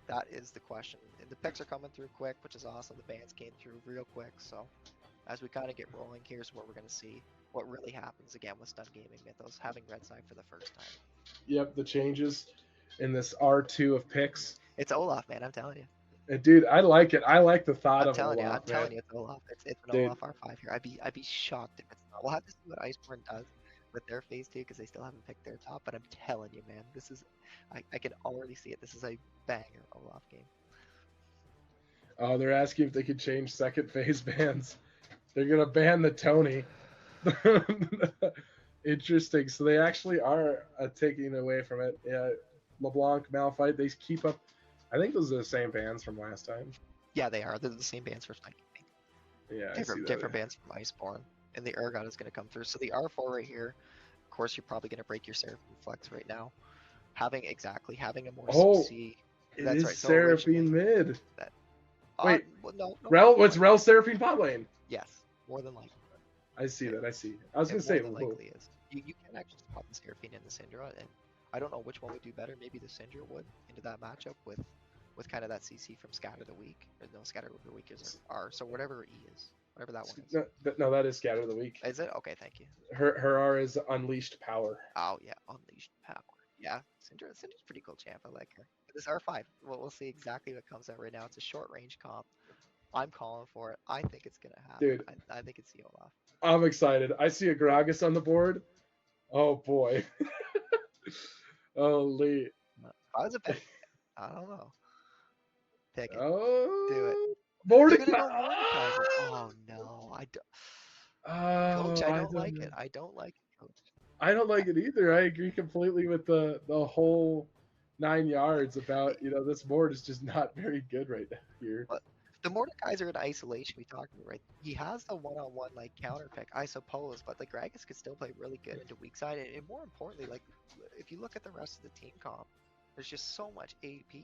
That is the question. And the picks are coming through quick, which is awesome. The bans came through real quick, so as we kind of get rolling, here's where we're going to see what really happens again with Stun Gaming Mythos having red side for the first time. Yep, the changes in this R2 of picks. It's Olaf, man. I'm telling you. And dude, I like it. I like the thought I'm of telling you. Olaf, I'm telling man. you, it's Olaf. It's an Dude. Olaf R5 here. I'd be shocked if it's not. We'll have to see what Iceborn does with their phase 2 because they still haven't picked their top. But I'm telling you, man, this is. I can already see it. This is a banger Olaf game. Oh, they're asking if they could change second phase bans. They're gonna ban the Tony. Interesting. So they actually are taking away from it. Yeah, LeBlanc, Malphite, they keep up. I think those are the same bans from last time. Yeah, they are. They're the same bands for Stun Gaming. Yeah, I see that. Different bands from Iceborn. And the Urgot is going to come through. So the R4 right here, of course, you're probably going to break your Seraphine Flex right now. Having a more CC. It That's is right. So Seraphine mid. Wait, well, no. Rel, what's Rel Seraphine bot lane? Yes, more than likely. I see that. I see. I was It gonna say, more than likely is. You can actually spot the Seraphine and the Syndra, and I don't know which one would do better. Maybe the Syndra would into that matchup with kind of that CC from Scatter the Weak. Or no, Scatter the Weak is R. So whatever E is, whatever that one is. No, that is Scatter the Weak. Is it? Okay, thank you. Her R is Unleashed Power. Oh yeah, Unleashed Power. Yeah, Syndra's pretty cool champ. I like her. This R5. We'll see exactly what comes out right now. It's a short range comp. I'm calling for it. I think it's gonna happen. Dude, I think it's the Olaf. I'm excited. I see a Gragas on the board. Oh boy. Holy. If I was a pick, I don't know. Pick it. Oh. Do it. Mordecai. They're gonna go Mordekaiser. Oh no, I don't. Coach, I don't like it. I don't like it, Coach. I don't like it either. I agree completely with the whole 9 yards about, this board is just not very good right now here. But the Mordekaiser in isolation we talked about, right? He has the one-on-one like counter pick, I suppose, but like Gragas could still play really good into weak side, and more importantly, like if you look at the rest of the team comp, there's just so much AP.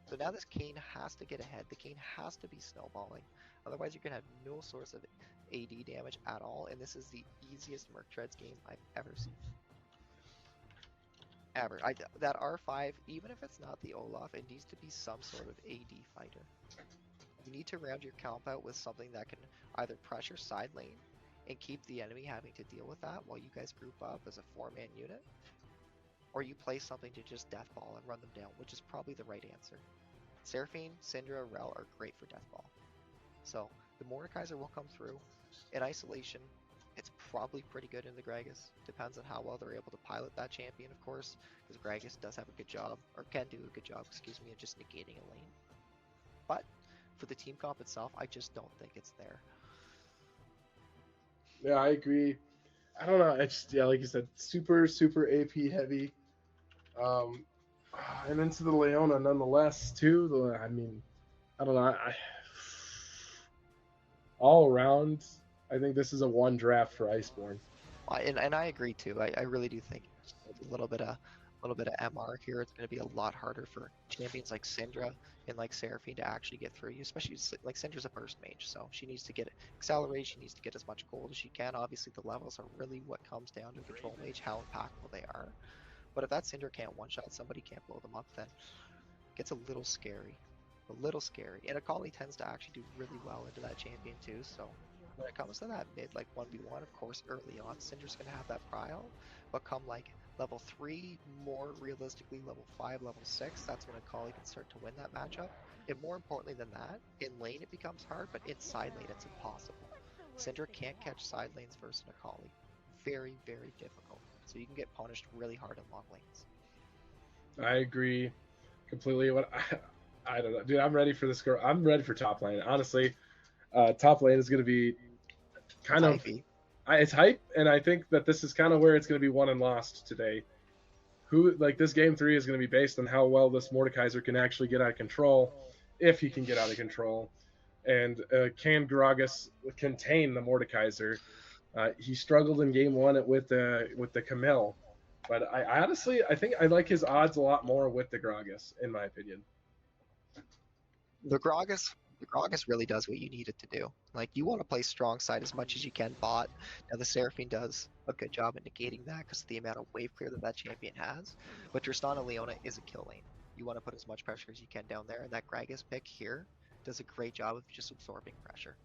So now this Kane has to get ahead. The Kane has to be snowballing. Otherwise, you're going to have no source of AD damage at all. And this is the easiest Merc Treads game I've ever seen. Ever. That R5, even if it's not the Olaf, it needs to be some sort of AD fighter. You need to round your comp out with something that can either pressure side lane and keep the enemy having to deal with that while you guys group up as a 4-man unit. Or you play something to just deathball and run them down, which is probably the right answer. Seraphine, Syndra, Rel are great for deathball. So the Mordekaiser will come through. In isolation, it's probably pretty good in the Gragas. Depends on how well they're able to pilot that champion, of course, because Gragas does have a good job, or can do a good job, excuse me, of just negating a lane. But for the team comp itself, I just don't think it's there. Yeah, I agree. I don't know. It's just, like you said, super AP heavy. And into the Leona nonetheless too. I mean, I don't know. All around, I think this is a one draft for Iceborn. And I agree too. I really do think a little bit of MR here. It's going to be a lot harder for champions like Syndra and like Seraphine to actually get through you, especially like Syndra's a burst mage, so she needs to get accelerate. She needs to get as much gold as she can. Obviously, the levels are really what comes down to control mage, how impactful they are. But if that Syndra can't one-shot somebody, can't blow them up, then gets a little scary. A little scary. And Akali tends to actually do really well into that champion too, so when it comes to that mid, like 1v1, of course, early on, Syndra's going to have that prio, but come like level 3, more realistically level 5, level 6, that's when Akali can start to win that matchup. And more importantly than that, in lane it becomes hard, but in side lane it's impossible. Syndra can't catch side lanes versus an Akali. Very, very difficult. So you can get punished really hard in long lanes. I agree completely. I don't know, dude. I'm ready for this girl. I'm ready for top lane. Honestly, top lane is going to be kind of it's hype, and I think that this is kind of where it's going to be won and lost today. Who like this game 3 is going to be based on how well this Mordekaiser can actually get out of control, if he can get out of control, and can Gragas contain the Mordekaiser? He struggled in game 1 with the Camille, but I honestly I think I like his odds a lot more with the Gragas, in my opinion. The Gragas really does what you need it to do. Like, you want to play strong side as much as you can bot. Now, the Seraphine does a good job at negating that because of the amount of wave clear that champion has. But Tristana Leona is a kill lane. You want to put as much pressure as you can down there, and that Gragas pick here does a great job of just absorbing pressure.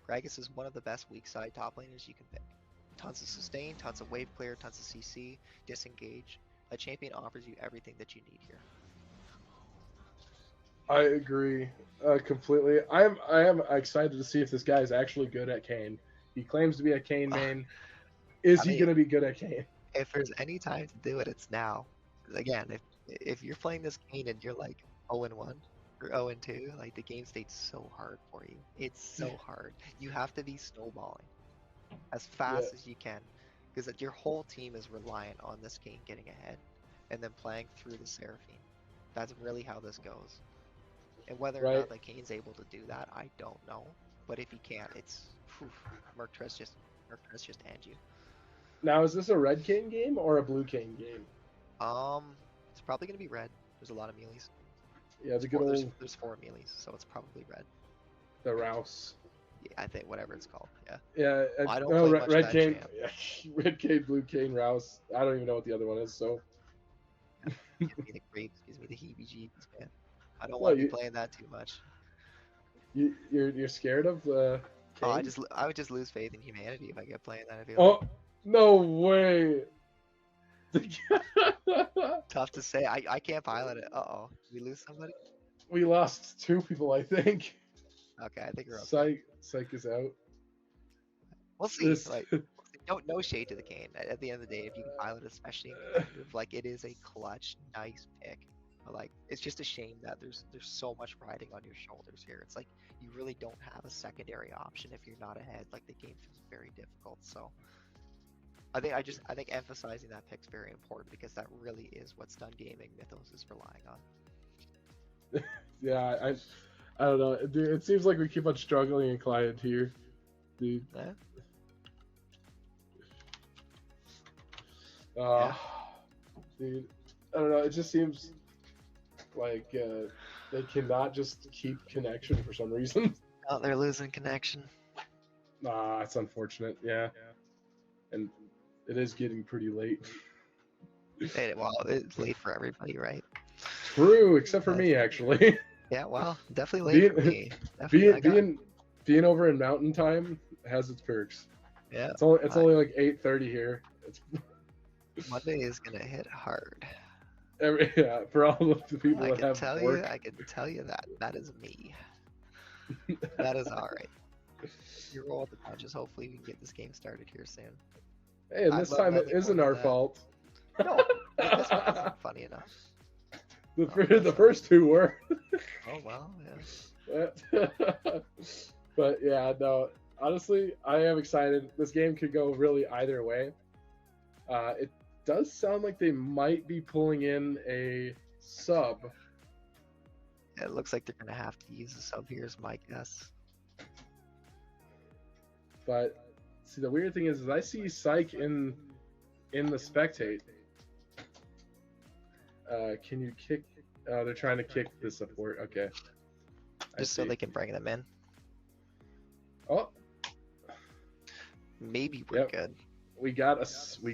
Gragas is one of the best weak side top laners you can pick. Tons of sustain, tons of wave clear, tons of CC, disengage. That champion offers you everything that you need here. I agree completely. I am excited to see if this guy is actually good at Kayn. He claims to be a Kayn main. Is he going to be good at Kayn? If there's any time to do it, it's now. Again, if you're playing this Kayn and you're like 0-1 or 0-2, like the game state's so hard for you. It's so hard. You have to be snowballing as fast as you can, because your whole team is reliant on this Kayn getting ahead and then playing through the Seraphine. That's really how this goes. And whether or not the Kayn's able to do that, I don't know. But if he can't, it's Mertrez just ends you. Now, is this a red Kayn game or a blue Kayn game? It's probably gonna be red. There's a lot of meelees. Yeah, the good old. There's 4 meelees, so it's probably red. The Rouse. Yeah, I think whatever it's called. Yeah. Yeah. I don't play much red that Kayn. jam. Yeah, red Kayn, blue Kayn, Rouse. I don't even know what the other one is. So. Gives me the creeps. Gives me the heebie-jeebies, man. I don't want to be playing that too much. You're scared of the. Oh, I would just lose faith in humanity if I kept playing that. I feel like. No way. Tough to say. I can't pilot it. Uh-oh. Did we lose somebody? We lost 2 people, I think. Okay, I think we're okay. Psych is out. We'll see. Like, no shade to the Kayn. At the end of the day, if you can pilot, especially in competitive, like, it is a clutch, nice pick. But, like, it's just a shame that there's so much riding on your shoulders here. It's like you really don't have a secondary option if you're not ahead. Like, the game feels very difficult. So I think emphasizing that pick's very important, because that really is what Stun Gaming Mythos is relying on. Yeah, I don't know. Dude, it seems like we keep on struggling in client here, dude. Yeah. Dude, I don't know. It just seems like they cannot just keep connection for some reason. Oh, they're losing connection. It's unfortunate. Yeah, and it is getting pretty late. Well, it's late for everybody, right? True, except for me, actually. Yeah, well, definitely late for me. Being over in Mountain Time has its perks. Yeah. It's only like 8:30 here. Monday is gonna hit hard. For all of the people that have work. I can tell you that is me. That is all right. You roll with the punches. Hopefully, we can get this game started here soon. Hey, and this time it isn't our fault. No, this one isn't funny enough. The first 2 were. Oh well, yeah. But yeah, no. Honestly, I am excited. This game could go really either way. It does sound like they might be pulling in a sub. It looks like they're gonna have to use a sub here, is my guess. But see, the weird thing is I see Psych in the spectate. Can you kick? They're trying to kick the support. Okay. Just so they can bring them in. Oh. Maybe we're good. We got our sub. We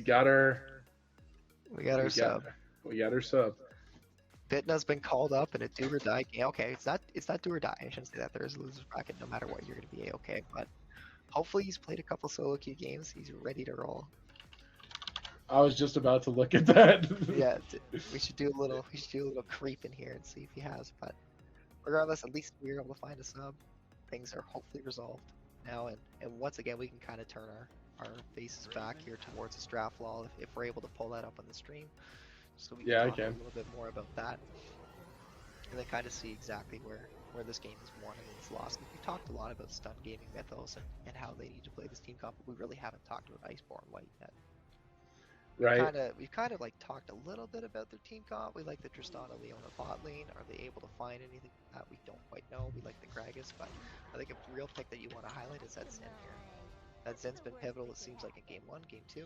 got our sub. Bitna's been called up in a do or die game. Okay, it's not do or die. I shouldn't say that. There is a loser's bracket. No matter what, you're gonna be okay. But hopefully he's played a couple solo queue games. He's ready to roll. I was just about to look at that. Yeah, we should do a little creep in here and see if he has. But regardless, at least we were able to find a sub. Things are hopefully resolved now, and once again we can kind of turn our faces back here towards this draft law if we're able to pull that up on the stream, so we can Yeah, I talk can. a little bit more about that, and then kind of see exactly where this game is won and it's lost. We talked a lot about Stun Gaming Mythos and how they need to play this team comp, but we really haven't talked about Iceborn White yet. Right. We've kind of like talked a little bit about their team comp. We like the Tristana Leona bot lane. Are they able to find anything that we don't quite know? We like the Gragas, but I think a real pick that you want to highlight is that Zen here. That Zen's been pivotal, it seems like, in game 1, game 2,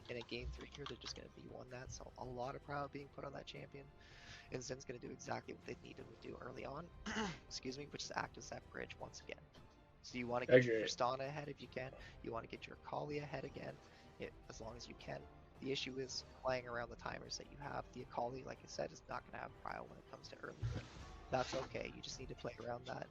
and in game 3 here, they're just going to be one that. So a lot of pride being put on that champion, and Zen's going to do exactly what they needed to do early on, excuse me, which is act as that bridge once again. So you want to get your Tristana ahead if you can. You want to get your Akali ahead again, as long as you can. The issue is playing around the timers that you have. The Akali, like I said, is not going to have prio when it comes to early game. That's okay. You just need to play around that.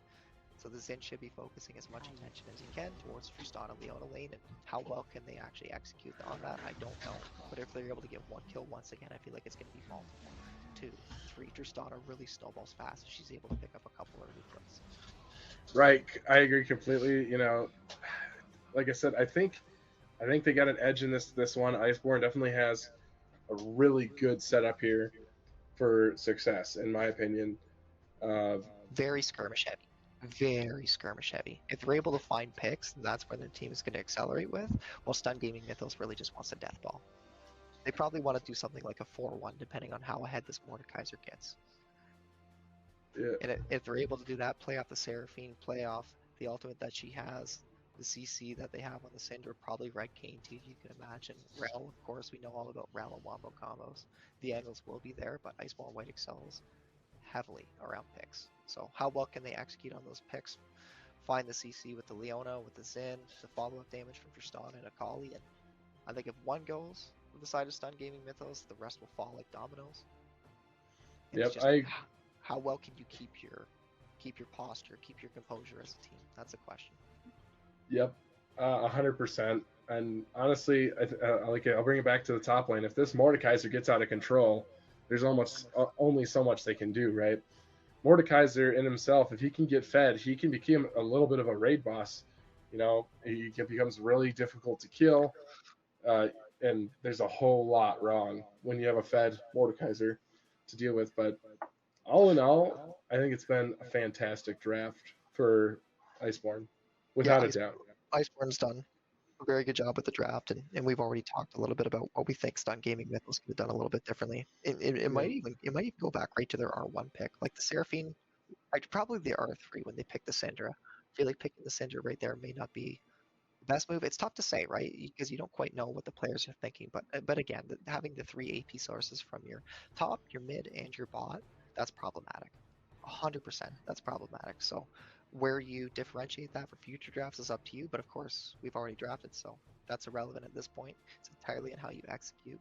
So the Zen should be focusing as much attention as he can towards Tristana Leona lane, and how well can they actually execute on that, I don't know. But if they're able to get one kill once again, I feel like it's going to be multiple. 2, 3. Tristana really snowballs fast if she's able to pick up a couple early kills. Right. I agree completely. You know, like I said, I think they got an edge in this one. Iceborn definitely has a really good setup here for success, in my opinion. Very skirmish heavy. Very skirmish heavy. If they're able to find picks, that's where their team is going to accelerate with. While Stun Gaming Mythos really just wants a death ball. They probably want to do something like a 4-1, depending on how ahead this Mordekaiser gets. Yeah. And if they're able to do that, play off the Seraphine, play off the ultimate that she has, the CC that they have on the Cinder, probably Red Cane too, you can imagine. Rel, of course, we know all about Rel and Wombo combos. The angles will be there, but Iceborn White excels heavily around picks. So how well can they execute on those picks? Find the CC with the Leona, with the Zen, the follow-up damage from Tristana and Akali, and I think if one goes on the side of Stun Gaming Mythos, the rest will fall like dominoes. And Yep, it's just how well can you keep your posture, keep your composure as a team? That's a question. Yep, 100%. And honestly, I'll bring it back to the top lane. If this Mordekaiser gets out of control, there's almost only so much they can do, right? Mordekaiser in himself, if he can get fed, he can become a little bit of a raid boss. You know, he becomes really difficult to kill, and there's a whole lot wrong when you have a fed Mordekaiser to deal with. But all in all, I think it's been a fantastic draft for Iceborn, without a doubt. Iceborn's done a very good job with the draft, and we've already talked a little bit about what we think Stun Gaming Mythos could have done a little bit differently. It might even go back right to their R1 pick, like the Seraphine, probably the R3 when they picked the Syndra. I feel like picking the Syndra right there may not be the best move. It's tough to say, right? Because you don't quite know what the players are thinking. But again, having the 3 AP sources from your top, your mid, and your bot, that's problematic. 100%, that's problematic. So where you differentiate that for future drafts is up to you. But of course, we've already drafted, so that's irrelevant at this point. It's entirely on how you execute.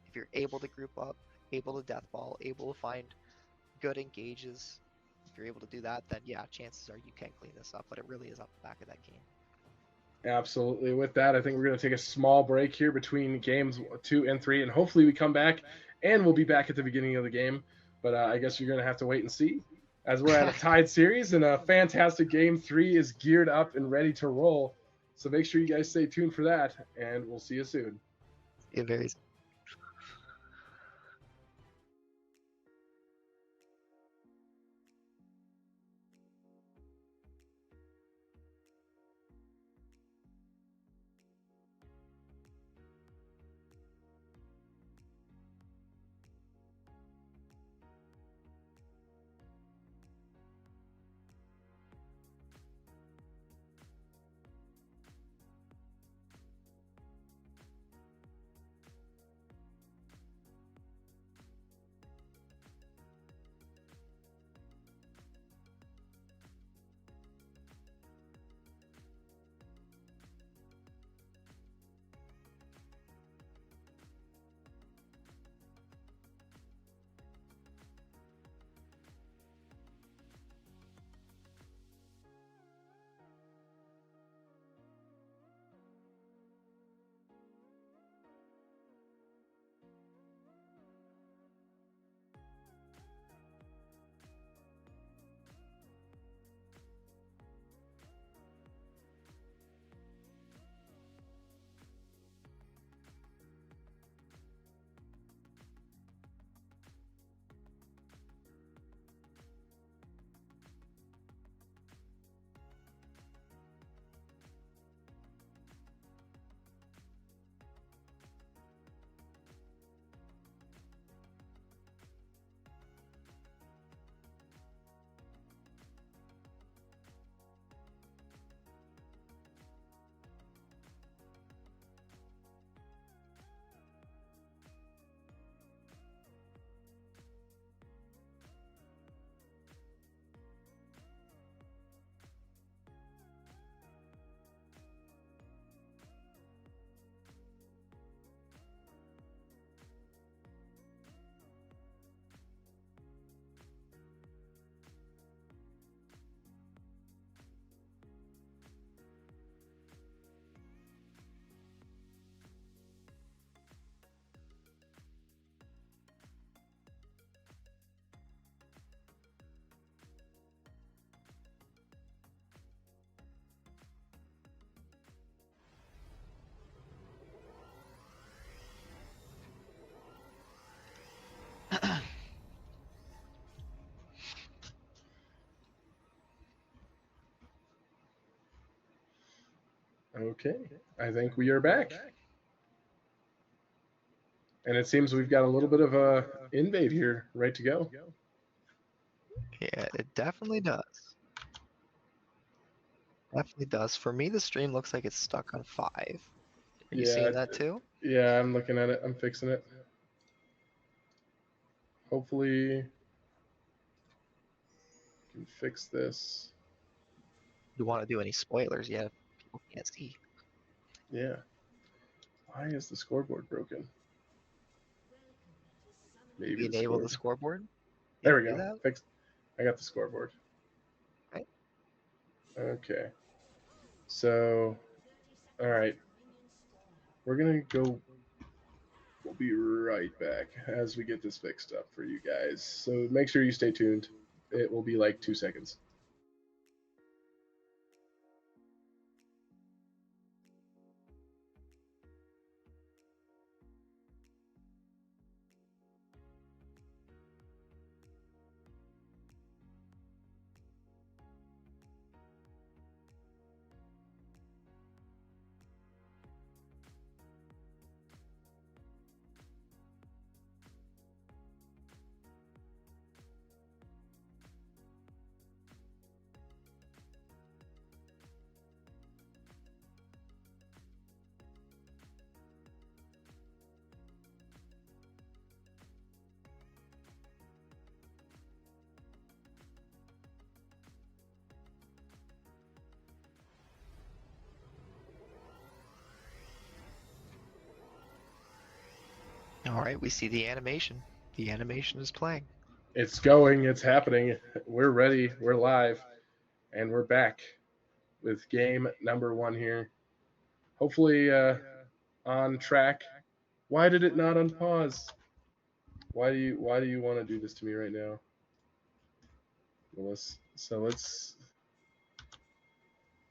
If you're able to group up, able to death ball, able to find good engages, if you're able to do that, then yeah, chances are you can clean this up. But it really is up the back of that game. Absolutely. With that, I think we're going to take a small break here between games 2 and 3, and hopefully we come back and we'll be back at the beginning of the game. But I guess you're going to have to wait and see, as we're at a tied series and a fantastic game 3 is geared up and ready to roll. So make sure you guys stay tuned for that, and we'll see you soon. It varies. Okay, I think we are back. And it seems we've got a little bit of a invade here, right to go. Yeah, it definitely does. Definitely does. For me, the stream looks like it's stuck on 5. Are you seeing that too? Yeah, I'm looking at it. I'm fixing it. Hopefully, I can fix this. You want to do any spoilers? Yeah, people can't see. Yeah. Why is the scoreboard broken? Maybe the Enable the scoreboard. scoreboard. There Yeah, we do go. that. Fixed. I got the scoreboard. Right. Okay. So, all right. We're gonna go. We'll be right back as we get this fixed up for you guys. So make sure you stay tuned. It will be like 2 seconds. All right, we see the animation. The animation is playing. It's going. It's happening. We're ready. We're live, and we're back with game number 1 here. Hopefully, on track. Why did it not unpause? Why do you want to do this to me right now? So let's.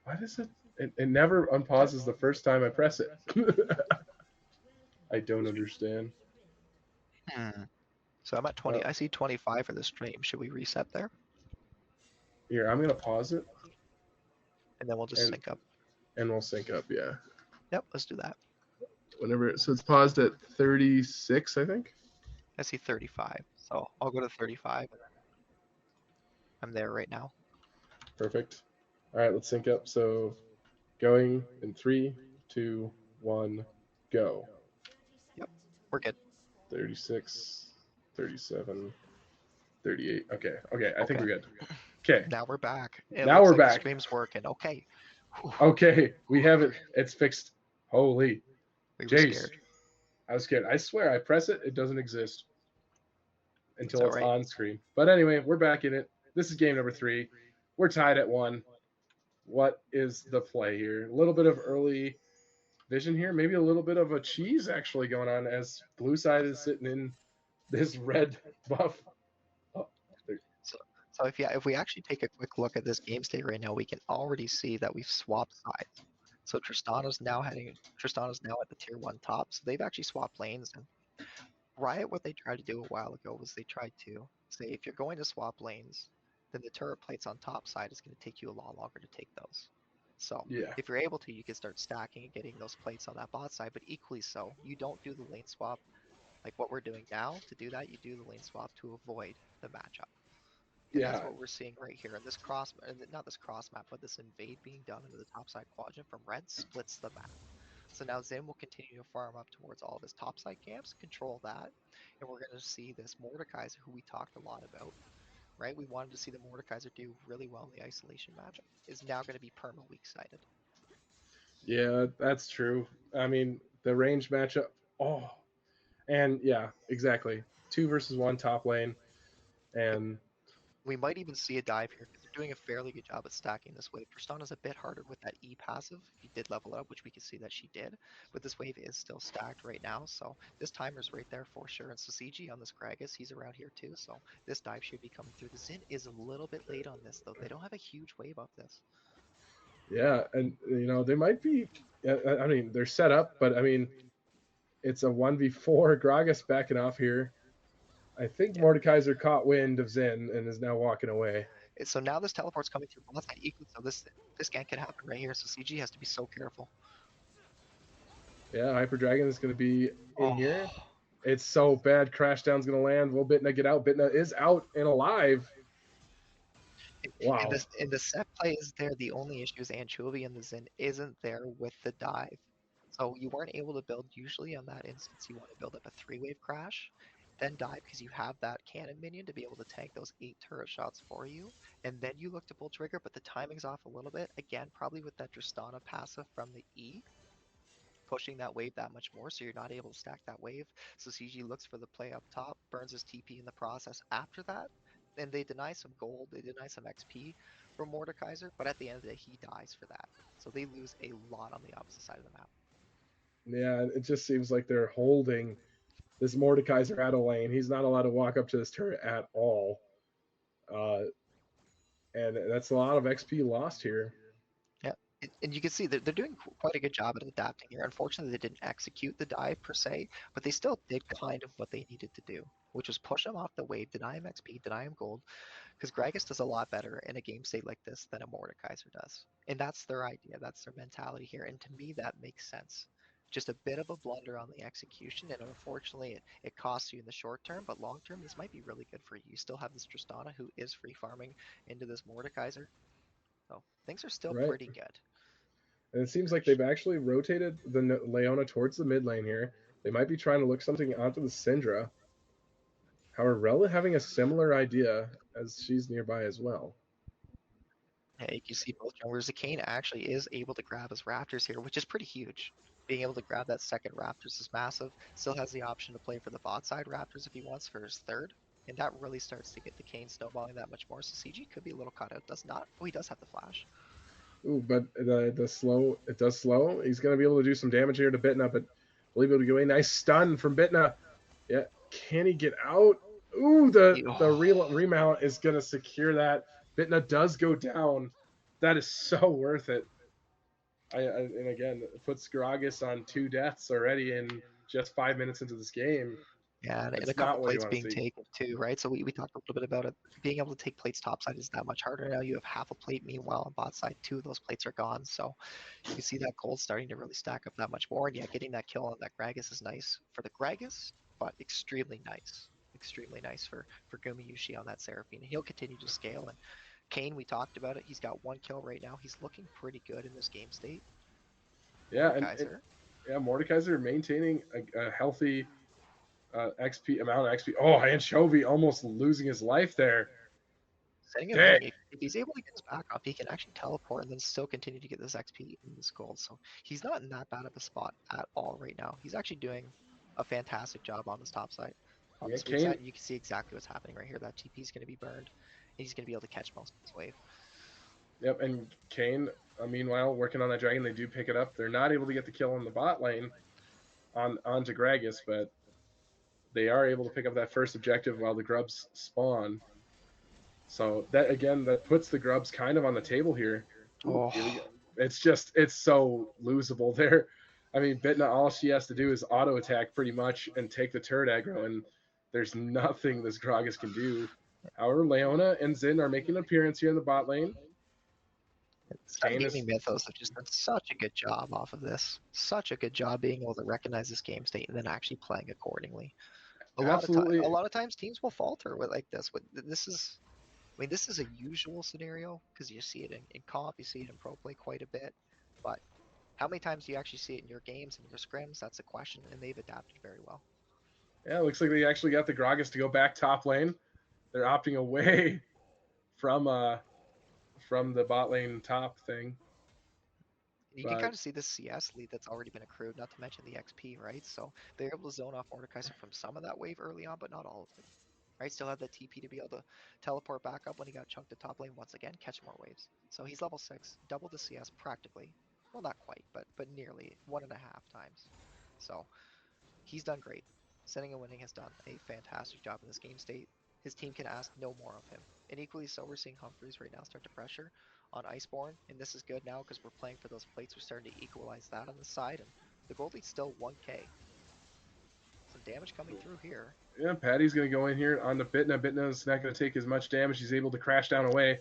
Why does it never unpauses the first time I press it? I don't understand. So I'm at 20. I see 25 for the stream. Should we reset there? Here, I'm gonna pause it, And then we'll just sync up. and we'll sync up. Yeah. Yep, let's do that. Whenever. So it's paused at 36, I think. I see 35. So I'll go to 35. I'm there right now. Perfect. All right, let's sync up. So, going in 3, 2, 1, go. Yep, we're good. 36, 37, 38. Okay. I think Okay. we're good. Okay. Now we're back. Now we're like back. The stream's working. Okay. Okay, we have it. It's fixed. Holy. We were Jace. scared. I was scared. I swear, I press it, it doesn't exist until it's alright. on screen. But anyway, we're back in it. This is game number 3. We're tied at 1. What is the play here? A little bit of early vision here. Maybe a little bit of a cheese actually going on as blue side is sitting in this red buff. Oh, So if we actually take a quick look at this game state right now, we can already see that we've swapped sides. So Tristana's now at the tier 1 top. So they've actually swapped lanes. And Riot, what they tried to do a while ago was they tried to say if you're going to swap lanes, then the turret plates on top side is going to take you a lot longer to take those. So yeah. if you're able to, you can start stacking and getting those plates on that bot side. But equally so, you don't do the lane swap like what we're doing now. To do that, you do the lane swap to avoid the matchup. And Yeah. that's what we're seeing right here. And this not this cross map, but this invade being done into the top side quadrant from red splits the map. So now Zin will continue to farm up towards all of his topside camps, control that, and we're going to see this Mordekaiser, who we talked a lot about, right? We wanted to see the Mordekaiser do really well in the isolation matchup, is now going to be perma weak sided. Yeah, that's true. I mean, the range matchup. Oh, and yeah, exactly. 2 versus 1 top lane, and we might even see a dive here because they're doing a fairly good job at stacking this wave. Tristana's a bit harder with that E passive. If you did level up, which we can see that she did, but this wave is still stacked right now. So this timer's right there for sure. And so CG on this Gragas, he's around here too. So this dive should be coming through. The Zin is a little bit late on this though. They don't have a huge wave up this. yeah, and they might be. I mean, they're set up, but I mean, it's a 1v4. Gragas backing off here. I think Mordekaiser caught wind of Zin and is now walking away. So now this teleport's coming through both side equally. So this gank can happen right here. So CG has to be so careful. Yeah, Hyper Dragon is going to be in Oh. here. It's so bad. Crashdown's going to land. Will Bitna get out? Bitna is out and alive. Wow. In the set play is there. The only issue is Anchovy and the Zin isn't there with the dive. So you weren't able to build, usually on that instance, you want to build up a 3-wave crash, then dive because you have that cannon minion to be able to tank those 8 turret shots for you. And then you look to pull trigger, but the timing's off a little bit. Again, probably with that Tristana passive from the E, pushing that wave that much more, so you're not able to stack that wave. So CG looks for the play up top, burns his TP in the process after that, and they deny some gold, they deny some XP from Mordekaiser, but at the end of the day, he dies for that. So they lose a lot on the opposite side of the map. Yeah, it just seems like they're holding this Mordekaiser out of lane. He's not allowed to walk up to this turret at all. And that's a lot of XP lost here. Yeah, and you can see that they're doing quite a good job at adapting here. Unfortunately, they didn't execute the dive per se, but they still did kind of what they needed to do, which was push him off the wave, deny him XP, deny him gold, because Gragas does a lot better in a game state like this than a Mordekaiser does. And that's their idea, that's their mentality here. And to me, that makes sense. Just a bit of a blunder on the execution, and unfortunately, it costs you in the short term, but long term, this might be really good for you. You still have this Tristana who is free farming into this Mordekaiser. So things are still Right. pretty good. And it seems like they've actually rotated the Leona towards the mid lane here. They might be trying to look something onto the Syndra. However, Rella having a similar idea as she's nearby as well. Yeah, you can see both junglers. The Kane actually is able to grab his Raptors here, which is pretty huge. Being able to grab that second Raptors is massive. Still has the option to play for the bot side Raptors if he wants for his third. And that really starts to get the Kane snowballing that much more. So CG could be a little cut out. Does not. Oh, he does have the flash. Ooh, but the slow, it does slow. He's going to be able to do some damage here to Bitna, but will he be able to go a nice stun from Bitna? Yeah, can he get out? Ooh, the remount is going to secure that. Bitna does go down. That is so worth it. And again, it puts Gragas on 2 deaths already in just 5 minutes into this game. Yeah, and That's a couple not what you plates want to being see. taken too, right? So we talked a little bit about it. Being able to take plates topside is that much harder now. You have half a plate, meanwhile on bot side, 2 of those plates are gone. So you can see that gold starting to really stack up that much more. And yeah, getting that kill on that Gragas is nice for the Gragas, but extremely nice. Extremely nice for Gumayushi on that Seraphine. He'll continue to scale. And Kane, we talked about it. He's got 1 kill right now. He's looking pretty good in this game state. Yeah, Mordekaiser. yeah, Mordekaiser maintaining a healthy XP amount of XP. Oh, Anchovy almost losing his life there. Setting him Dang. winning, if he's able to get his back off, he can actually teleport and then still continue to get this XP and this gold. So he's not in that bad of a spot at all right now. He's actually doing a fantastic job on this top side. On Yeah, this weak Kane. side, you can see exactly what's happening right here. That TP is going to be burned. And he's going to be able to catch most of this wave. Yep, and Kane, meanwhile, working on that dragon, they do pick it up. They're not able to get the kill on the bot lane onto Gragas, but they are able to pick up that first objective while the grubs spawn. So that again, that puts the grubs kind of on the table here. Ooh, here we go. It's so losable there. I mean, Bitna, all she has to do is auto attack pretty much and take the turret aggro, and there's nothing this Gragas can do. However, Leona and Zin are making an appearance here in the bot lane. Sun Gaming Mythos have just done such a good job off of this. Such a good job being able to recognize this game state and then actually playing accordingly. A lot of times teams will falter with like this. This is this is a usual scenario because you see it in comp, you see it in pro play quite a bit. But how many times do you actually see it in your games and your scrims? That's the question, and they've adapted very well. Yeah, it looks like they actually got the Gragas to go back top lane. They're opting away from the bot lane top thing. You can kind of see the CS lead that's already been accrued, not to mention the XP, right? So they're able to zone off Mordekaiser from some of that wave early on, but not all of it. Right, still have the TP to be able to teleport back up when he got chunked to top lane once again, catch more waves. So he's level 6, double the CS practically. Well, not quite, but nearly 1.5 times. So he's done great. Setting and winning has done a fantastic job in this game state. His team can ask no more of him. And equally so, we're seeing Humphreys right now start to pressure on Iceborn, and this is good now because we're playing for those plates. We're starting to equalize that on the side, and the gold lead's still 1k. Some damage coming through here. Yeah, Patty's going to go in here on the Bitna. Bitna's not going to take as much damage. She's able to crash down away.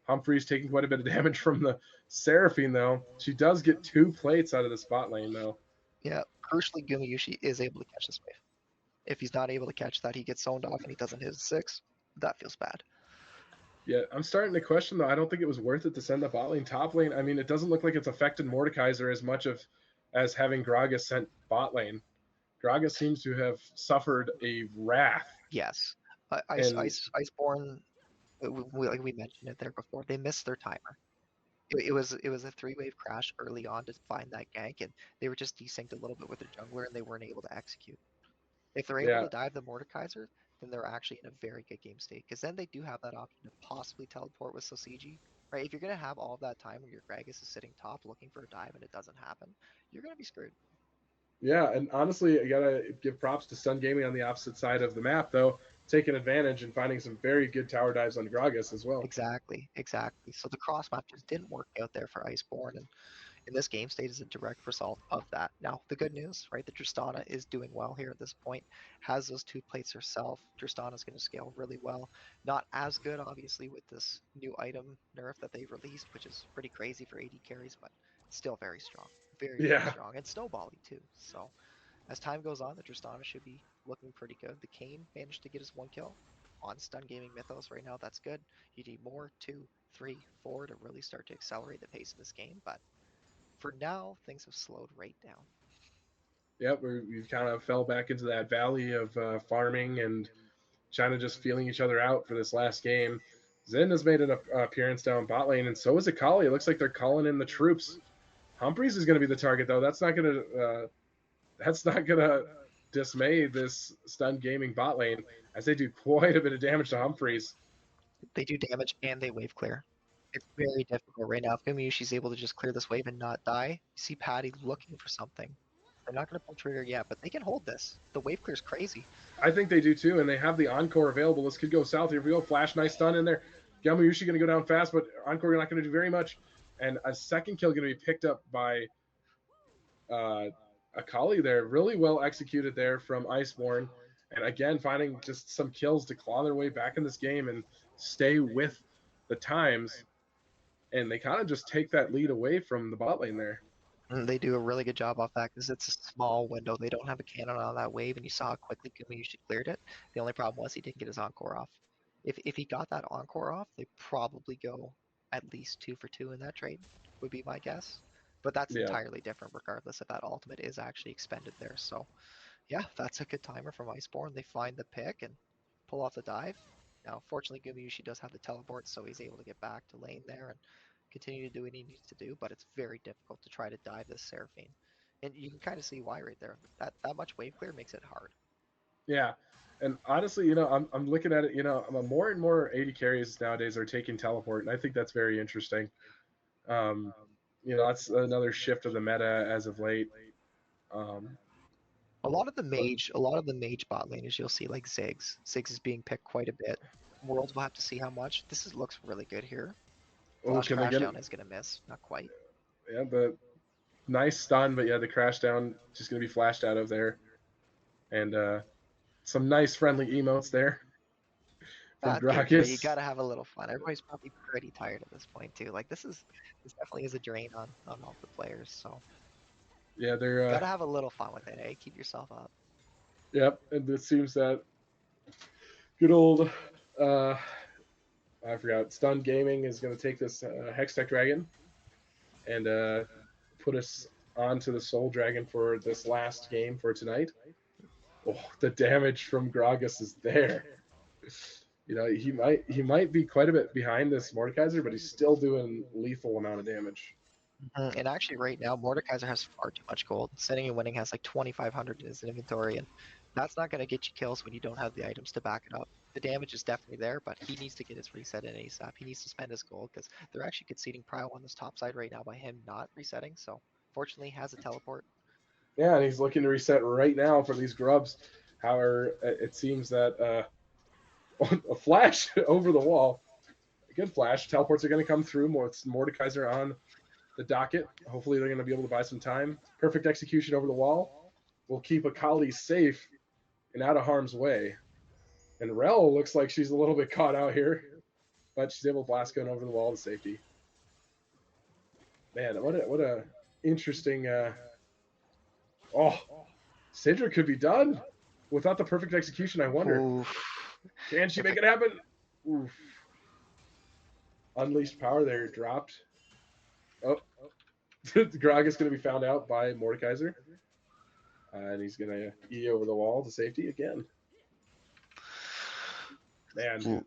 Humphreys taking quite a bit of damage from the Seraphine, though. She does get 2 plates out of the spot lane, though. Yeah, Crucially, Gumayushi is able to catch this wave. If he's not able to catch that, he gets zoned off and he doesn't hit his 6. That feels bad. Yeah, I'm starting to question though. I don't think it was worth it to send the bot lane top lane. I mean, it doesn't look like it's affected Mordekaiser as much as having Gragas sent bot lane. Gragas seems to have suffered a wrath. Yes. And Iceborn, like we mentioned it there before, they missed their timer. It was a 3-wave crash early on to find that gank, and they were just desynced a little bit with their jungler, and they weren't able to execute. If they're able yeah, to dive the Mordekaiser, then they're actually in a very good game state, because then they do have that option to possibly teleport with Sosiji, right? If you're going to have all of that time when your Gragas is sitting top looking for a dive and it doesn't happen, you're going to be screwed. yeah, and honestly, I gotta give props to Sun Gaming on the opposite side of the map, though, taking advantage and finding some very good tower dives on Gragas as well. Exactly, exactly. So the cross map just didn't work out there for Iceborn, and in this game state is a direct result of that. Now, the good news, right? The Tristana is doing well here at this point, has those 2 plates herself. Tristana's going to scale really well. Not as good, obviously, with this new item nerf that they released, which is pretty crazy for AD carries, but still very strong. Very, very Yeah, strong. And snowbally, too. So, as time goes on, the Tristana should be looking pretty good. The Kane managed to get his 1 kill on Stun Gaming Mythos right now. That's good. You need more, 2, 3, 4 to really start to accelerate the pace of this game, but for now, things have slowed right down. yep, we've kind of fell back into that valley of farming and kind of just feeling each other out for this last game. Zen has made an appearance down bot lane, and so is Akali. It looks like they're calling in the troops. Humphreys is going to be the target, though. That's not gonna dismay this Stun Gaming bot lane, as they do quite a bit of damage to Humphreys. They do damage and they wave clear. It's very difficult right now. If Gumayushi's able to just clear this wave and not die, you see Patty looking for something. They're not going to pull trigger yet, but they can hold this. The wave clear's crazy. I think they do too, and they have the Encore available. This could go south. Here we go. Flash, nice stun in there. Yamayushi going to go down fast, but Encore not going to do very much. And a second kill going to be picked up by Akali there. Really well executed there from Iceborn. And again, finding just some kills to claw their way back in this game and stay with the times. And they kind of just take that lead away from the bot lane there. And they do a really good job off that because it's a small window. They don't have a cannon on that wave, and you saw how quickly Gumayushi cleared it. The only problem was he didn't get his Encore off. If he got that Encore off, they probably go at least 2 for 2 in that trade, would be my guess. But that's Yeah. entirely different regardless if that ultimate is actually expended there. So yeah, that's a good timer from Iceborn. They find the pick and pull off the dive. Now, fortunately, Gumayushi does have the teleport, so he's able to get back to lane there and continue to do what he needs to do. But it's very difficult to try to dive this Seraphine, and you can kind of see why right there. That much wave clear makes it hard. Yeah. And honestly, I'm looking at it, more and more AD carries nowadays are taking teleport, and I think that's very interesting. That's another shift of the meta as of late. Um, A lot of the but mage bot laners you'll see like Ziggs. Ziggs is being picked quite a bit. Worlds will have to see how much. Looks really good here. oh, Flash can they get it? Crashdown is gonna miss, not quite. Yeah, the nice stun, but yeah, the crash down just gonna be flashed out of there, and some nice friendly emotes there from That's good. You Gragas. gotta have a little fun. Everybody's probably pretty tired at this point too. Like this definitely is a drain on all the players. So Yeah, they're gotta have a little fun with it, eh? Keep yourself up. yep, and it seems that good old uh, I forgot Stun Gaming is gonna take this Hextech Dragon and put us onto the Soul Dragon for this last game for tonight. Oh, the damage from Gragas is there. He might be quite a bit behind this Mordekaiser, but he's still doing lethal amount of damage. And actually, right now, Mordekaiser has far too much gold. Sitting and winning has like 2,500 in his inventory, and that's not gonna get you kills when you don't have the items to back it up. The damage is definitely there, but he needs to get his reset in ASAP. He needs to spend his gold because they're actually conceding prio on this top side right now by him not resetting. So fortunately, he has a teleport. Yeah, and he's looking to reset right now for these grubs. However, it seems that a flash over the wall, a good flash. Teleports are going to come through. Mordekaiser on the docket. Hopefully, they're going to be able to buy some time. Perfect execution over the wall will keep Akali safe and out of harm's way. And Rel looks like she's a little bit caught out here, but she's able to blast going over the wall to safety. Man, what a interesting. Oh, Syndra could be done without the perfect execution. I wonder, Oof. can she make it happen? Oof. Unleashed power there dropped. Oh, Grog is going to be found out by Mordekaiser. And he's going to E over the wall to safety again. Man.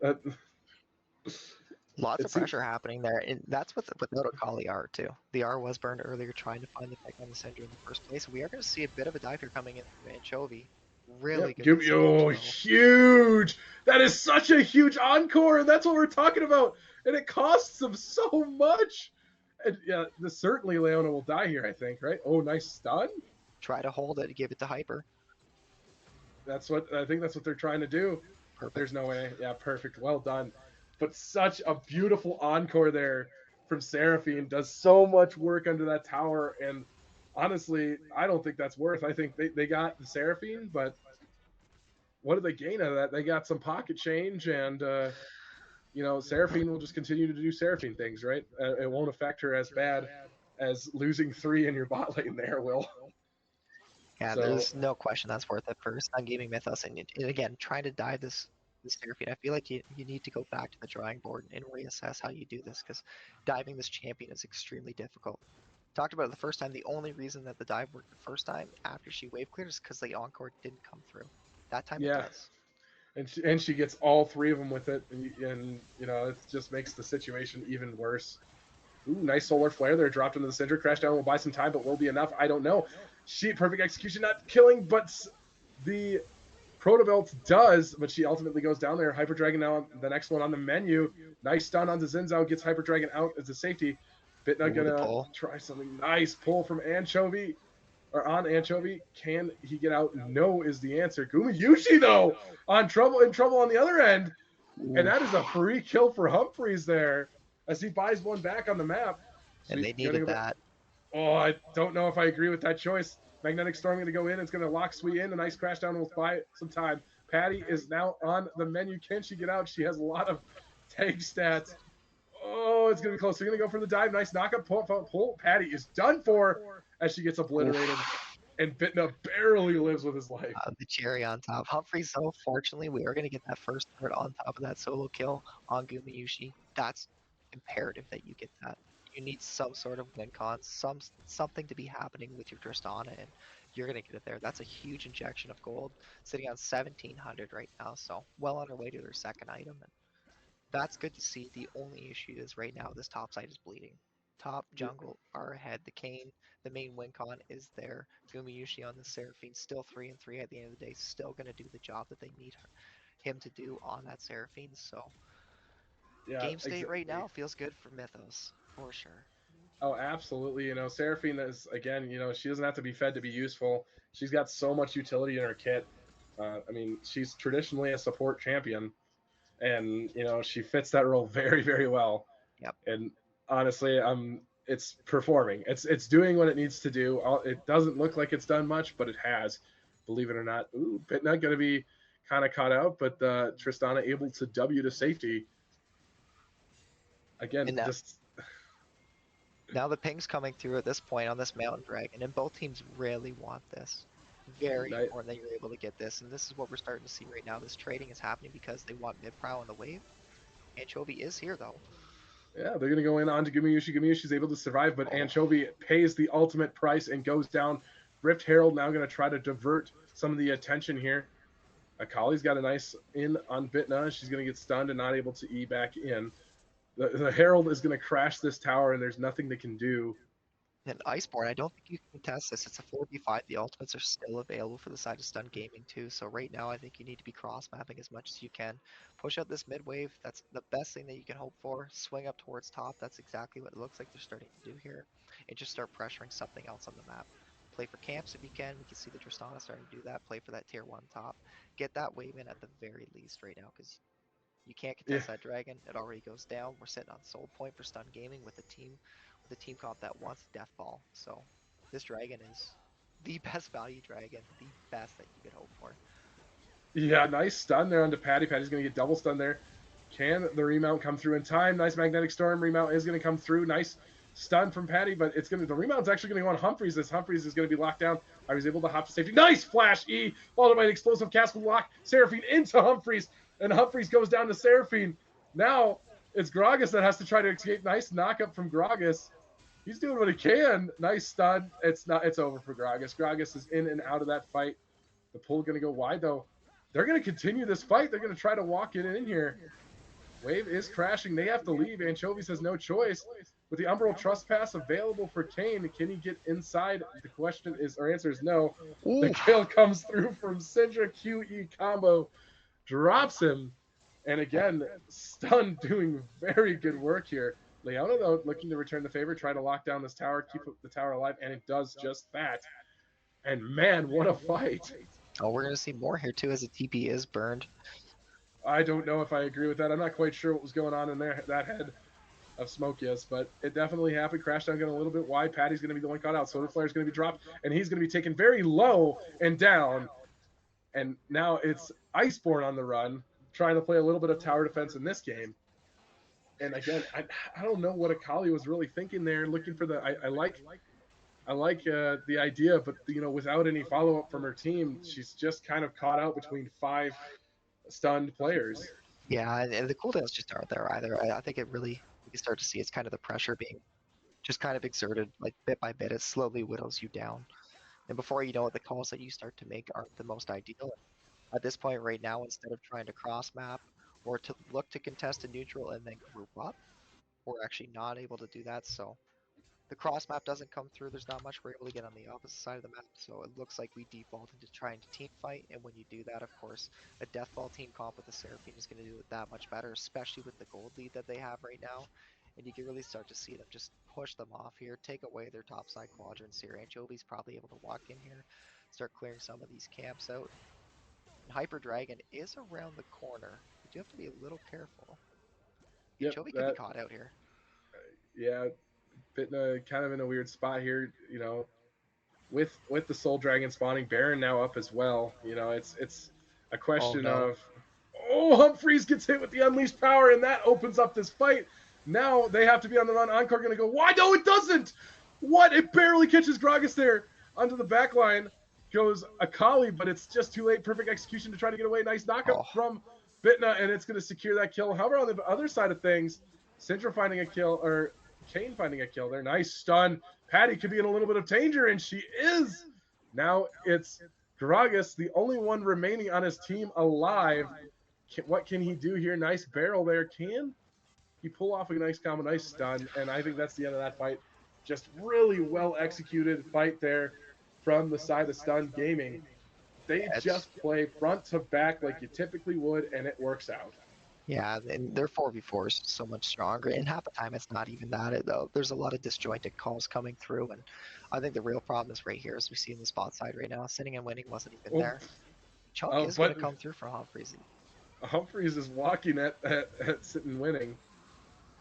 Lots of pressure happening there. And that's without a Kali R, too. The R was burned earlier trying to find the pick on the Syndra in the first place. We are going to see a bit of a dive here coming in from Anchovy. Really good. Oh, huge! That is such a huge encore, and that's what we're talking about. And it costs them so much. And yeah, certainly Leona will die here, I think, right? Oh, nice stun. Try to hold it, give it to Hyper. That's what I think. That's what they're trying to do. Perfect. There's no way. Yeah, perfect. Well done. But such a beautiful encore there from Seraphine. Does so much work under that tower, and honestly, I don't think that's worth. I think they got the Seraphine, but what did they gain out of that? They got some pocket change, and Seraphine will just continue to do Seraphine things, right? It won't affect her as bad as losing 3 in your bot lane there will. Yeah, there's no question that's worth it for Stun Gaming Mythos. And again, trying to dive this Seraphine, I feel like you need to go back to the drawing board and reassess how you do this, because diving this champion is extremely difficult. Talked about it the first time. The only reason that the dive worked the first time after she wave cleared is because the encore didn't come through. That time it does. And she gets all 3 of them with it, and it just makes the situation even worse. Ooh, nice solar flare there, dropped into the Syndra. Crash down will buy some time, but will be enough. I don't know. Perfect execution, not killing, but the Protobelt does, but she ultimately goes down there. Hyper Dragon now, the next one on the menu. Nice stun onto Zinzao, gets Hyper Dragon out as a safety. Bitna gonna try something nice. Pull from Anchovy, or on Anchovy. Can he get out? No is the answer. Gumayushi, though, in trouble on the other end. And that is a free kill for Humphreys there, as he buys one back on the map. And they needed that. Oh, I don't know if I agree with that choice. Magnetic Storm going to go in. It's going to lock Sweet in. A nice crash down will buy some time. Patty is now on the menu. Can she get out? She has a lot of tank stats. Oh, it's going to be close. They're going to go for the dive. Nice knockup. Pull. Patty is done for as she gets obliterated. And Bitna barely lives with his life. The cherry on top. Humphreys, though, fortunately, we are going to get that first turret on top of that solo kill on Gumayushi. That's imperative that you get that. You need some sort of win con, something to be happening with your Tristana, and you're going to get it there. That's a huge injection of gold, sitting on 1,700 right now, so well on our way to their second item. And that's good to see. The only issue is right now this top side is bleeding. Top jungle are ahead. The Kane, the main win con is there. Gumayushi on the Seraphine, still 3-3 at the end of the day, still going to do the job that they need him to do on that Seraphine. So game state right now feels good for Mythos, for sure. Oh, absolutely. Seraphine is, again, she doesn't have to be fed to be useful. She's got so much utility in her kit. She's traditionally a support champion, and, she fits that role very, very well. Yep. And honestly, it's performing. It's doing what it needs to do. It doesn't look like it's done much, but it has, believe it or not. Ooh, Bitna going to be kind of caught out, but Tristana able to W to safety. Again, now the ping's coming through at this point on this Mountain Dragon, and both teams really want this. Very important that you're able to get this, and this is what we're starting to see right now. This trading is happening because they want mid-prow on the wave. Anchovy is here, though. Yeah, they're going to go in onto Gumayushi. Gumayushi's able to survive, but Anchovy pays the ultimate price and goes down. Rift Herald now going to try to divert some of the attention here. Akali's got a nice in on Bitna. She's going to get stunned and not able to E back in. The Herald is going to crash this tower, and there's nothing they can do. And Iceborn, I don't think you can contest this. It's a 4v5. The ultimates are still available for the side of Stun Gaming too. So right now, I think you need to be cross-mapping as much as you can. Push out this mid wave. That's the best thing that you can hope for. Swing up towards top. That's exactly what it looks like they're starting to do here. And just start pressuring something else on the map. Play for camps if you can. We can see the Tristana starting to do that. Play for that tier 1 top. Get that wave in at the very least right now, because you can't contest that dragon. It already goes down. We're sitting on soul point for Stun Gaming with a team comp that wants Death Ball. So this dragon is the best value dragon, the best that you could hope for. Yeah, nice stun there onto Patty. Patty's going to get double stun there. Can the remount come through in time? Nice Magnetic Storm. Remount is going to come through. Nice stun from Patty, but the rebound's actually gonna go on Humphreys, as Humphreys is gonna be locked down. I was able to hop to safety. Nice flash E, followed by an explosive cast with lock. Seraphine into Humphreys, and Humphreys goes down to Seraphine. Now it's Gragas that has to try to escape. Nice knockup from Gragas. He's doing what he can. Nice stun. It's over for Gragas. Gragas is in and out of that fight. The pull gonna go wide though. They're gonna continue this fight. They're gonna try to walk it in here. Wave is crashing. They have to leave. Anchovies has no choice. With the Umbral Trespass available for Kane, can he get inside? The question is, or answer is no. Ooh. The kill comes through from Syndra. QE combo drops him. And again, Stun doing very good work here. Leona, though, looking to return the favor, try to lock down this tower, keep the tower alive, and it does just that. And man, what a fight. Oh, we're going to see more here, too, as the TP is burned. I don't know if I agree with that. I'm not quite sure what was going on in that head of Smokius, but it definitely happened. Crashdown getting a little bit wide. Patty's going to be the one caught out. Soda Flare's going to be dropped, and he's going to be taken very low and down. And now it's Iceborn on the run, trying to play a little bit of tower defense in this game. And again, I don't know what Akali was really thinking there, looking for the. I like the idea, but without any follow up from her team, she's just kind of caught out between 5 stunned players. Yeah, and the cooldowns just aren't there either. I think it really, you can start to see it's kind of the pressure being just kind of exerted, like bit by bit. It slowly whittles you down. And before you know it, the calls that you start to make aren't the most ideal. At this point right now, instead of trying to cross map or to look to contest a neutral and then group up, we're actually not able to do that. So the cross map doesn't come through. There's not much we're able to get on the opposite side of the map. So it looks like we default into trying to team fight. And when you do that, of course, a Deathball team comp with the Seraphine is going to do it that much better, especially with the gold lead that they have right now. And you can really start to see them just push them off here, take away their top side quadrants here. Anchovy's probably able to walk in here, start clearing some of these camps out. And Hyper Dragon is around the corner, but you have to be a little careful. Yep, Anchovy could be caught out here. Yeah, kind of in a weird spot here, with the Soul Dragon spawning, Baron now up as well. It's a question of, Humphreys gets hit with the Unleashed Power, and that opens up this fight. Now they have to be on the run. Encore going to go, why? No, it doesn't! What? It barely catches Gragas there onto the back line. Goes Akali, but it's just too late. Perfect execution to try to get away. Nice knockup from Bitna, and it's going to secure that kill. However, on the other side of things, Syndra finding a kill, or Kane finding a kill there. Nice stun. Patty could be in a little bit of danger, and she is. Now it's Gragas, the only one remaining on his team alive. What can he do here? Nice barrel there. Can he pull off a nice combo, nice stun? And I think that's the end of that fight. Just really well executed fight there from the side of Stun Gaming. They just play front to back like you typically would, and it works out. Yeah, and their 4v4 is so much stronger, and half the time it's not even that. There's a lot of disjointed calls coming through, and I think the real problem is right here, as we see in the spot side right now. Sitting and winning wasn't even there. Chunk is going to come through from Humphreys. Humphreys is walking at sitting winning.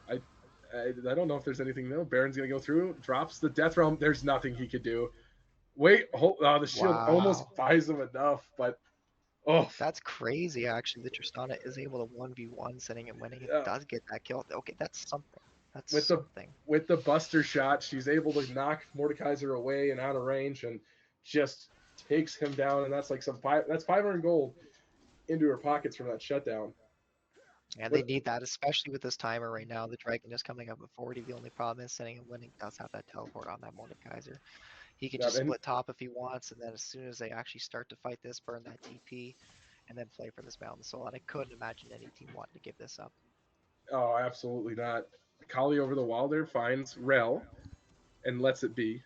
I don't know if there's anything though. Baron's going to go through, drops the Death Realm. There's nothing he could do. Wait, the shield almost buys him enough, but that's crazy. Actually, that Tristana is able to 1v1 sitting and winning. It does get that kill. Okay, that's something. That's something. With the Buster shot, she's able to knock Mordekaiser away and out of range, and just takes him down. And that's like that's 500 gold into her pockets from that shutdown. Yeah, they need that, especially with this timer right now. The Dragon is coming up at 40. The only problem is sitting and winning does have that teleport on that Mordekaiser. He can just split top if he wants, and then as soon as they actually start to fight this, burn that TP, and then play for this Mountain Soul. And I couldn't imagine any team wanting to give this up. Oh, absolutely not. Kali over the wall there finds Rel and lets it be.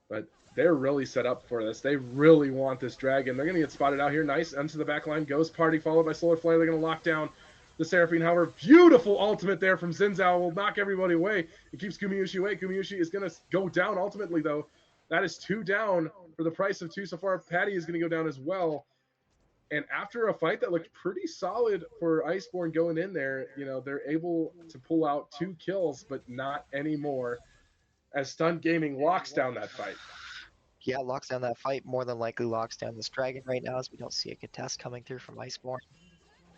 But they're really set up for this. They really want this Dragon. They're going to get spotted out here. Nice. Into the back line. Ghost Party followed by Solar Flare. They're going to lock down the Seraphine. However, beautiful ultimate there from Zinzao will knock everybody away. It keeps Kumiushi away. Kumiushi is going to go down ultimately, though. That is 2 down for the price of 2 so far. Patty is going to go down as well. And after a fight that looked pretty solid for Iceborn going in there, they're able to pull out 2 kills, but not anymore, as Stun Gaming locks down that fight. Yeah, locks down that fight. More than likely locks down this Dragon right now, as we don't see a contest coming through from Iceborn.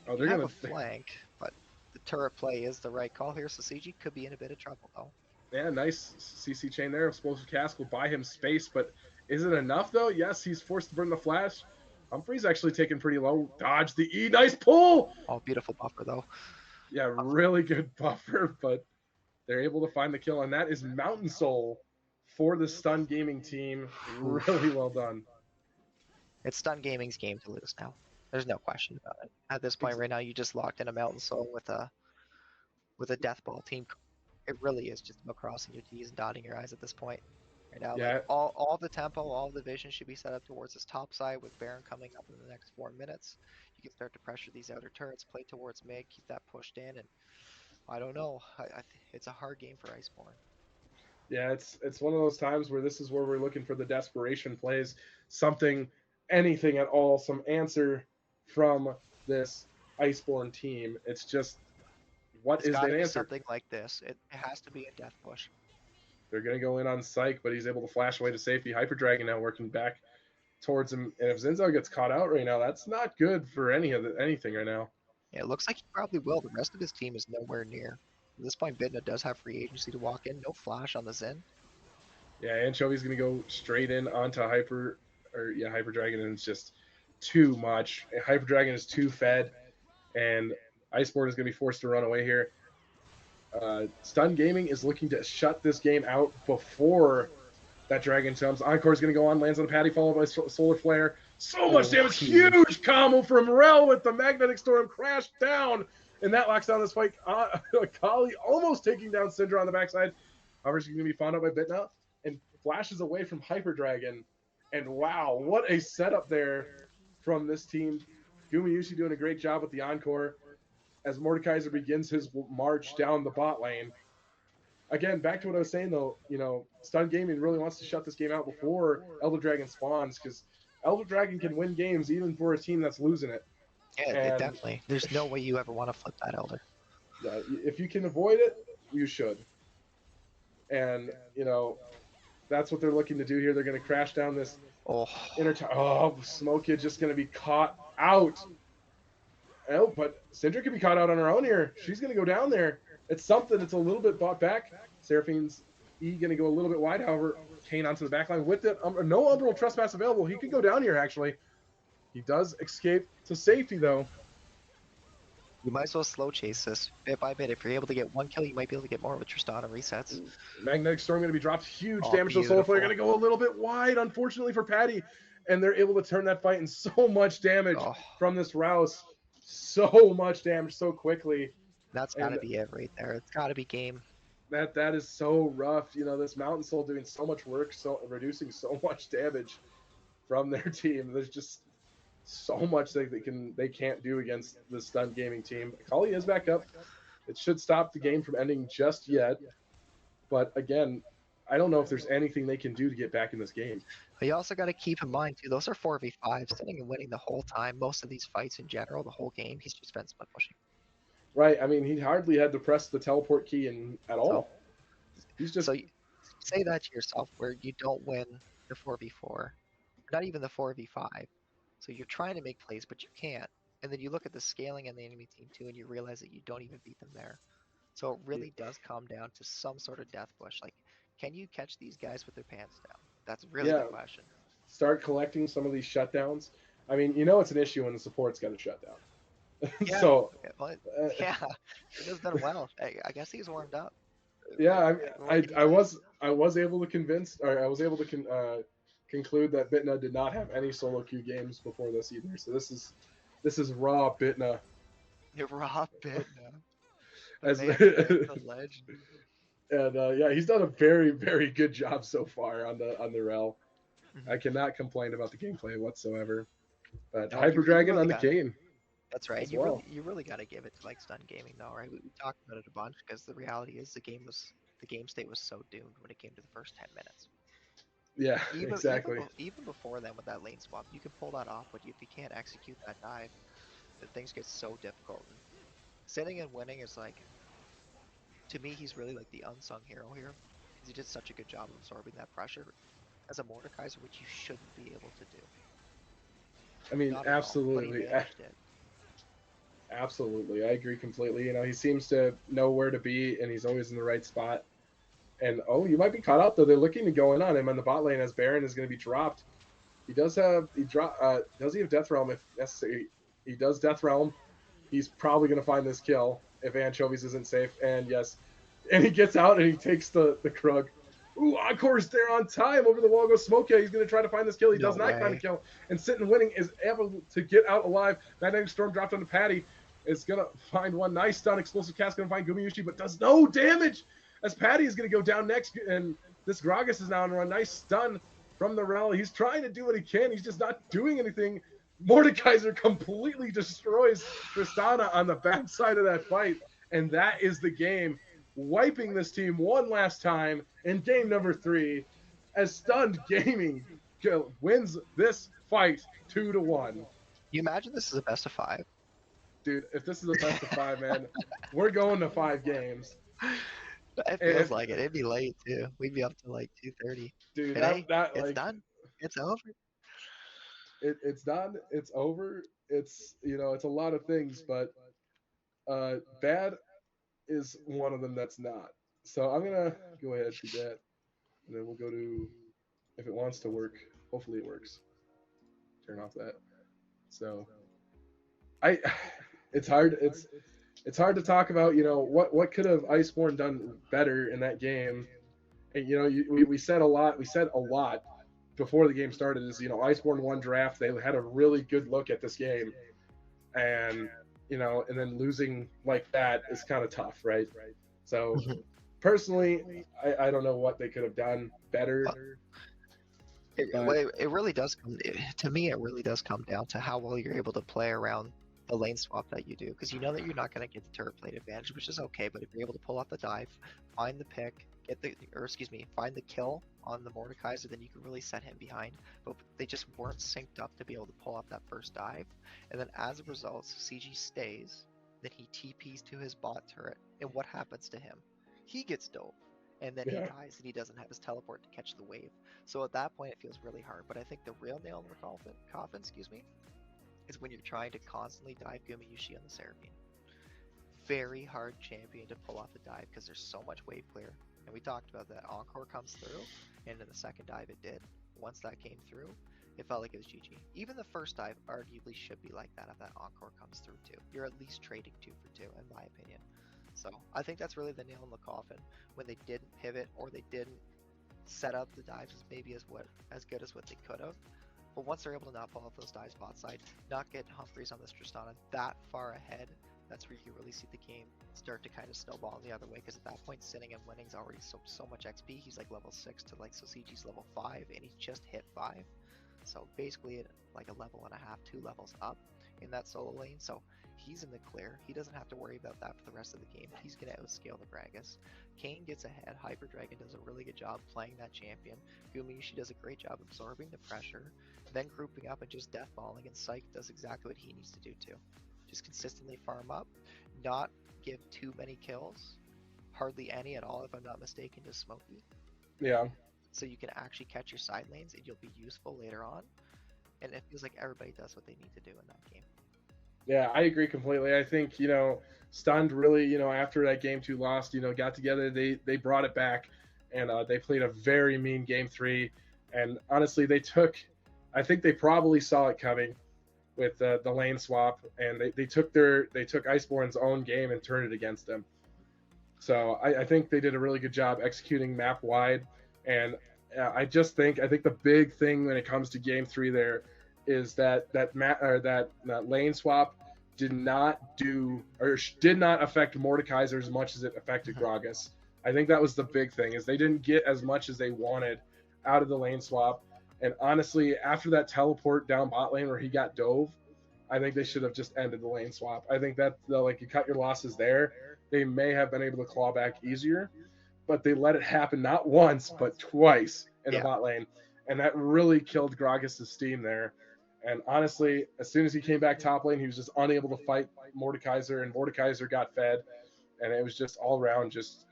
Oh, they're going to flank, but the turret play is the right call here, so CG could be in a bit of trouble though. Yeah, nice CC chain there. Explosive Cask will buy him space, but is it enough though? Yes, he's forced to burn the flash. Humphrey's actually taken pretty low. Dodge the E. Nice pull. Oh, beautiful buffer though. Yeah, really good buffer, but they're able to find the kill, and that is Mountain Soul for the Stun Gaming team. Really well done. It's Stun Gaming's game to lose now. There's no question about it. At this point right now, you just locked in a Mountain Soul with a Death Ball team. It really is just about crossing your T's and dotting your I's at this point. Right now, like Yeah, all the tempo, all the vision should be set up towards this top side with Baron coming up in the next 4 minutes. You can start to pressure these outer turrets, play towards mid, keep that pushed in, and I don't know. It's a hard game for Iceborn. yeah, it's one of those times where this is where we're looking for the desperation plays, something, anything at all, some answer from this Iceborn team. It's just, what It's is got that to be answer? something like this. It has to be a death push. They're going to go in on Psych, but he's able to flash away to safety. Hyper Dragon now working back towards him. And if Zinzo gets caught out right now, that's not good for anything right now. Yeah, it looks like he probably will. The rest of his team is nowhere near. At this point, Vidna does have free agency to walk in. No flash on the Zen. Yeah, Anchovy's going to go straight in onto Hyper Dragon, and it's just too much. Hyper Dragon is too fed, and Iceborn is going to be forced to run away here. Stun Gaming is looking to shut this game out before that Dragon comes. Encore is going to go on, lands on Patty, followed by Solar Flare. So much damage. Huge combo from Rel with the Magnetic Storm crashed down, and that locks down this fight. Kali almost taking down Syndra on the backside. However, she's going to be found out by Bitna and flashes away from Hyper Dragon. And wow, what a setup there from this team. Gumayushi doing a great job with the Encore as Mordekaiser begins his march down the bot lane. Again, back to what I was saying though, Stun Gaming really wants to shut this game out before Elder Dragon spawns, because Elder Dragon can win games even for a team that's losing it. Yeah, And definitely. There's no way you ever want to flip that Elder. yeah, if you can avoid it, you should. And that's what they're looking to do here. They're going to crash down this inner tower. Oh, Smoke Kid just going to be caught out. Oh, but Syndra can be caught out on her own here. She's going to go down there. It's something. It's a little bit bought back. Seraphine's E going to go a little bit wide. However, Kane onto the back line with it. No Umbral Trespass available. He could go down here, actually. He does escape to safety, though. You might as well slow chase this bit by bit. If you're able to get one kill, you might be able to get more with Tristana resets. Magnetic Storm going to be dropped. Huge damage to the Solar Flare. Going to go a little bit wide, unfortunately, for Patty. And they're able to turn that fight in so much damage from this Rouse. So much damage so quickly. That's got to be it right there. It's got to be game. That is so rough. This Mountain Soul doing so much work, so reducing so much damage from their team. There's just so much they can't do against the Stun Gaming team. Kali is back up. It should stop the game from ending just yet. But again, I don't know if there's anything they can do to get back in this game. But you also got to keep in mind, too, those are 4v5, sitting and winning the whole time. Most of these fights in general, the whole game, he's just been split pushing. Right. I mean, he hardly had to press the teleport key at all. He's just... So you say that to yourself, where you don't win the 4v4, not even the 4v5. So you're trying to make plays, but you can't. And then you look at the scaling on the enemy team, too, and you realize that you don't even beat them there. So it really does come down to some sort of death push. Like, can you catch these guys with their pants down? That's really the question. Start collecting some of these shutdowns. I mean, it's an issue when the support's got a shutdown. Yeah, So yeah, he has done well. I guess he's warmed up. Yeah, I was able to conclude that Bitna did not have any solo queue games before this either. So this is raw Bitna. You're raw Bitna. As the legend. And he's done a very, very good job so far on the Rel. I cannot complain about the gameplay whatsoever. But Hyper Dragon on the Kane. That's right. You really got to give it to Stun Gaming though, right? We talked about it a bunch because the reality is the game state was so doomed when it came to the first 10 minutes. Yeah, exactly. Even before then with that lane swap, you can pull that off, but if you can't execute that dive, then things get so difficult. And sitting and winning is to me, he's really the unsung hero here because he did such a good job of absorbing that pressure as a Mordekaiser, which you shouldn't be able to do. I mean, absolutely. Absolutely, I agree completely. You know, he seems to know where to be, and he's always in the right spot. And oh, you might be caught out though. They're looking to go in on him on the bot lane as Baron is going to be dropped. He does have does he have Death Realm if necessary? He does Death Realm. He's probably going to find this kill if Anchovies isn't safe. And yes, and he gets out and he takes the Krug. Ooh, Encore's there on time. Over the wall goes Smoke. He's going to try to find this kill. He No does not find a way. kill. And Sitting Winning is able to get out alive. Magnetic Storm dropped onto Patty. Is going to find one nice stun. Explosive Cast going to find Gumayushi, but does no damage as Patty is going to go down next. And this Gragas is now on a nice stun from the rally. He's trying to do what he can. He's just not doing anything. Mordekaiser completely destroys Tristana on the backside of that fight. And that is the game, wiping this team one last time in game number 3 as Stunned Gaming wins this fight 2-1. You imagine this is a best of 5? Dude, if this is a best of 5, man, we're going to 5 games. It feels like it. It'd be late too. We'd be up to like 2:30. Dude, Hey, that it's like, done. It's over. it's done. It's over. It's, you know, it's a lot of things, but bad is one of them that's not. So I'm gonna go ahead and do that, and then we'll go to, if it wants to work. Hopefully it works. Turn off that. So I, it's hard. It's hard to talk about. You know, what could have Iceborn done better in that game. And you know, we said a lot. We said a lot before the game started. Is, you know, Iceborn won draft. They had a really good look at this game, and you know, and then losing like that is kind of tough, right? So personally, I don't know what they could have done better. It really does come to me. It really does come down to how well you're able to play around the lane swap that you do, because you know that you're not going to get the turret plate advantage, which is okay. But if you're able to pull off the dive, find the pick, find the kill on the Mordekaiser, then you can really set him behind. But they just weren't synced up to be able to pull off that first dive, and then as a result, CG stays. Then he TPs to his bot turret, and what happens to him? He gets dove, and then he dies, and he doesn't have his teleport to catch the wave. So at that point, it feels really hard. But I think the real nail in the coffin, is when you're trying to constantly dive Gumayushi on the Seraphine. Very hard champion to pull off the dive because there's so much wave clear. And we talked about that. Encore comes through, and in the second dive it did. Once that came through, it felt like it was GG. Even the first dive arguably should be like that if that Encore comes through too. You're at least trading 2 for 2, in my opinion. So I think that's really the nail in the coffin, when they didn't pivot or they didn't set up the dives as good as what they could have. But once they're able to not pull off those dives bot side, not get Humphreys on this Tristana that far ahead, that's where you really see the game start to kind of snowball the other way. Because at that point, Sinning and Winning's already so much XP. He's like level 6 to like CG's level 5, and he just hit 5. So basically, like a level and a half, 2 levels up in that solo lane. So he's in the clear. He doesn't have to worry about that for the rest of the game. He's going to outscale the Gragas. Kane gets ahead. Hyper Dragon does a really good job playing that champion. Gumayushi does a great job absorbing the pressure, then grouping up and just deathballing, and Psyche does exactly what he needs to do too. Just consistently farm up, not give too many kills, hardly any at all if I'm not mistaken, to Smokey. Yeah. So you can actually catch your side lanes and you'll be useful later on. And it feels like everybody does what they need to do in that game. Yeah, I agree completely. I think, you know, Stunned really, you know, after that game 2 lost, you know, got together, they brought it back, and they played a very mean game 3. And honestly, I think they probably saw it coming with the lane swap, and they took Iceborn's own game and turned it against them. So I think they did a really good job executing map wide, and I think the big thing when it comes to game 3 there is that lane swap did not affect Mordekaiser as much as it affected Gragas. I think that was the big thing, is they didn't get as much as they wanted out of the lane swap. And honestly, after that teleport down bot lane where he got dove, I think they should have just ended the lane swap. I think that you cut your losses there. They may have been able to claw back easier, but they let it happen not once but twice in the bot lane, and that really killed Gragas' steam there. And honestly, as soon as he came back top lane, he was just unable to fight Mordekaiser, and Mordekaiser got fed, and it was just all around just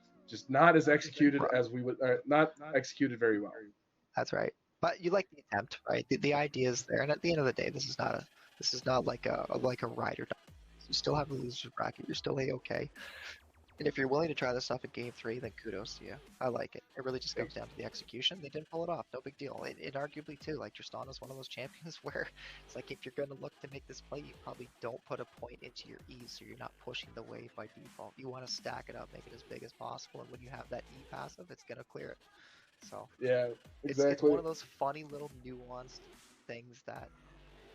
not as executed as we would, not executed very well. That's right. But you like the attempt, right? The idea is there, and at the end of the day, this is not like a ride or die. You still have a loser's bracket. You're still A-okay. And if you're willing to try this stuff in Game 3, then kudos to you. I like it. It really just comes down to the execution. They didn't pull it off. No big deal. It arguably, too, like, Tristana is one of those champions where it's like if you're going to look to make this play, you probably don't put a point into your E, so you're not pushing the wave by default. You want to stack it up, make it as big as possible, and when you have that E passive, it's going to clear it. So, Yeah, it's exactly. one of those funny little nuanced things that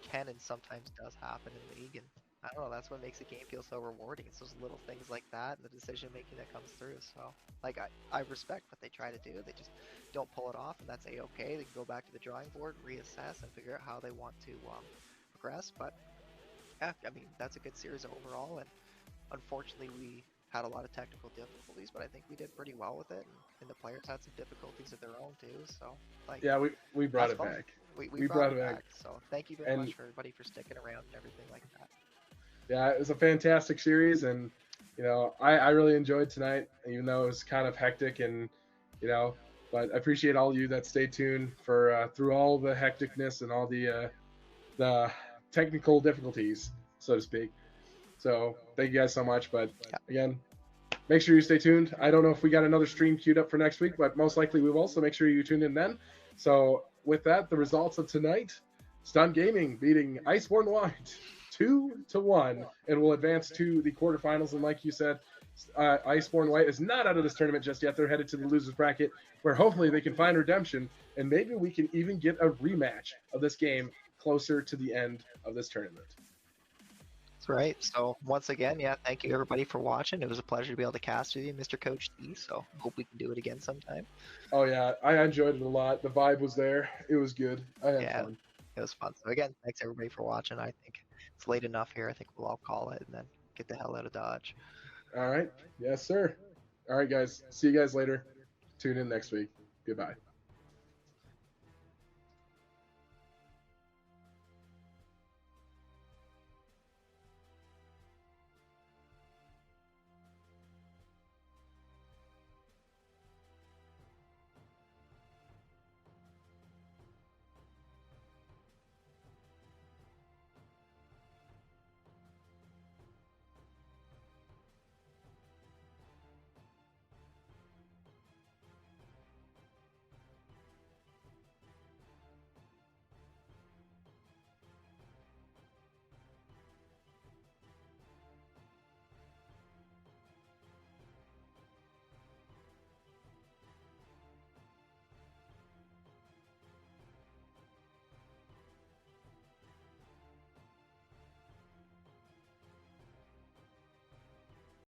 can and sometimes does happen in League, and I don't know, that's what makes a game feel so rewarding. It's those little things like that and the decision making that comes through. So, like, I respect what they try to do. They just don't pull it off, and that's A-okay. They can go back to the drawing board, reassess, and figure out how they want to progress. But, yeah, I mean, that's a good series overall, and unfortunately, we had a lot of technical difficulties, but I think we did pretty well with it, and the players had some difficulties of their own, too. So, like, Yeah, we brought that's it fun. back. We brought it back. So, thank you very much for everybody for sticking around and everything like that. Yeah, it was a fantastic series, and I really enjoyed tonight, even though it was kind of hectic, and but I appreciate all of you that stayed tuned for through all the hecticness and all the technical difficulties, so to speak. So thank you guys so much. But again, make sure you stay tuned. I don't know if we got another stream queued up for next week, but most likely we will. So make sure you tune in then. So with that, the results of tonight: Stun Gaming beating Iceborn White 2-1, and will advance to the quarterfinals. And like you said, Iceborn White is not out of this tournament just yet. They're headed to the losers bracket, where hopefully they can find redemption, and maybe we can even get a rematch of this game closer to the end of this tournament. That's right. So once again, yeah, thank you everybody for watching. It was a pleasure to be able to cast with you, Mr. Coach T. So hope we can do it again sometime. Oh yeah, I enjoyed it a lot. The vibe was there. It was good. I had fun. It was fun. So again, thanks everybody for watching. I think it's late enough here. I think we'll all call it and then get the hell out of Dodge. All right. Yes, sir. All right, guys. See you guys later. Tune in next week. Goodbye.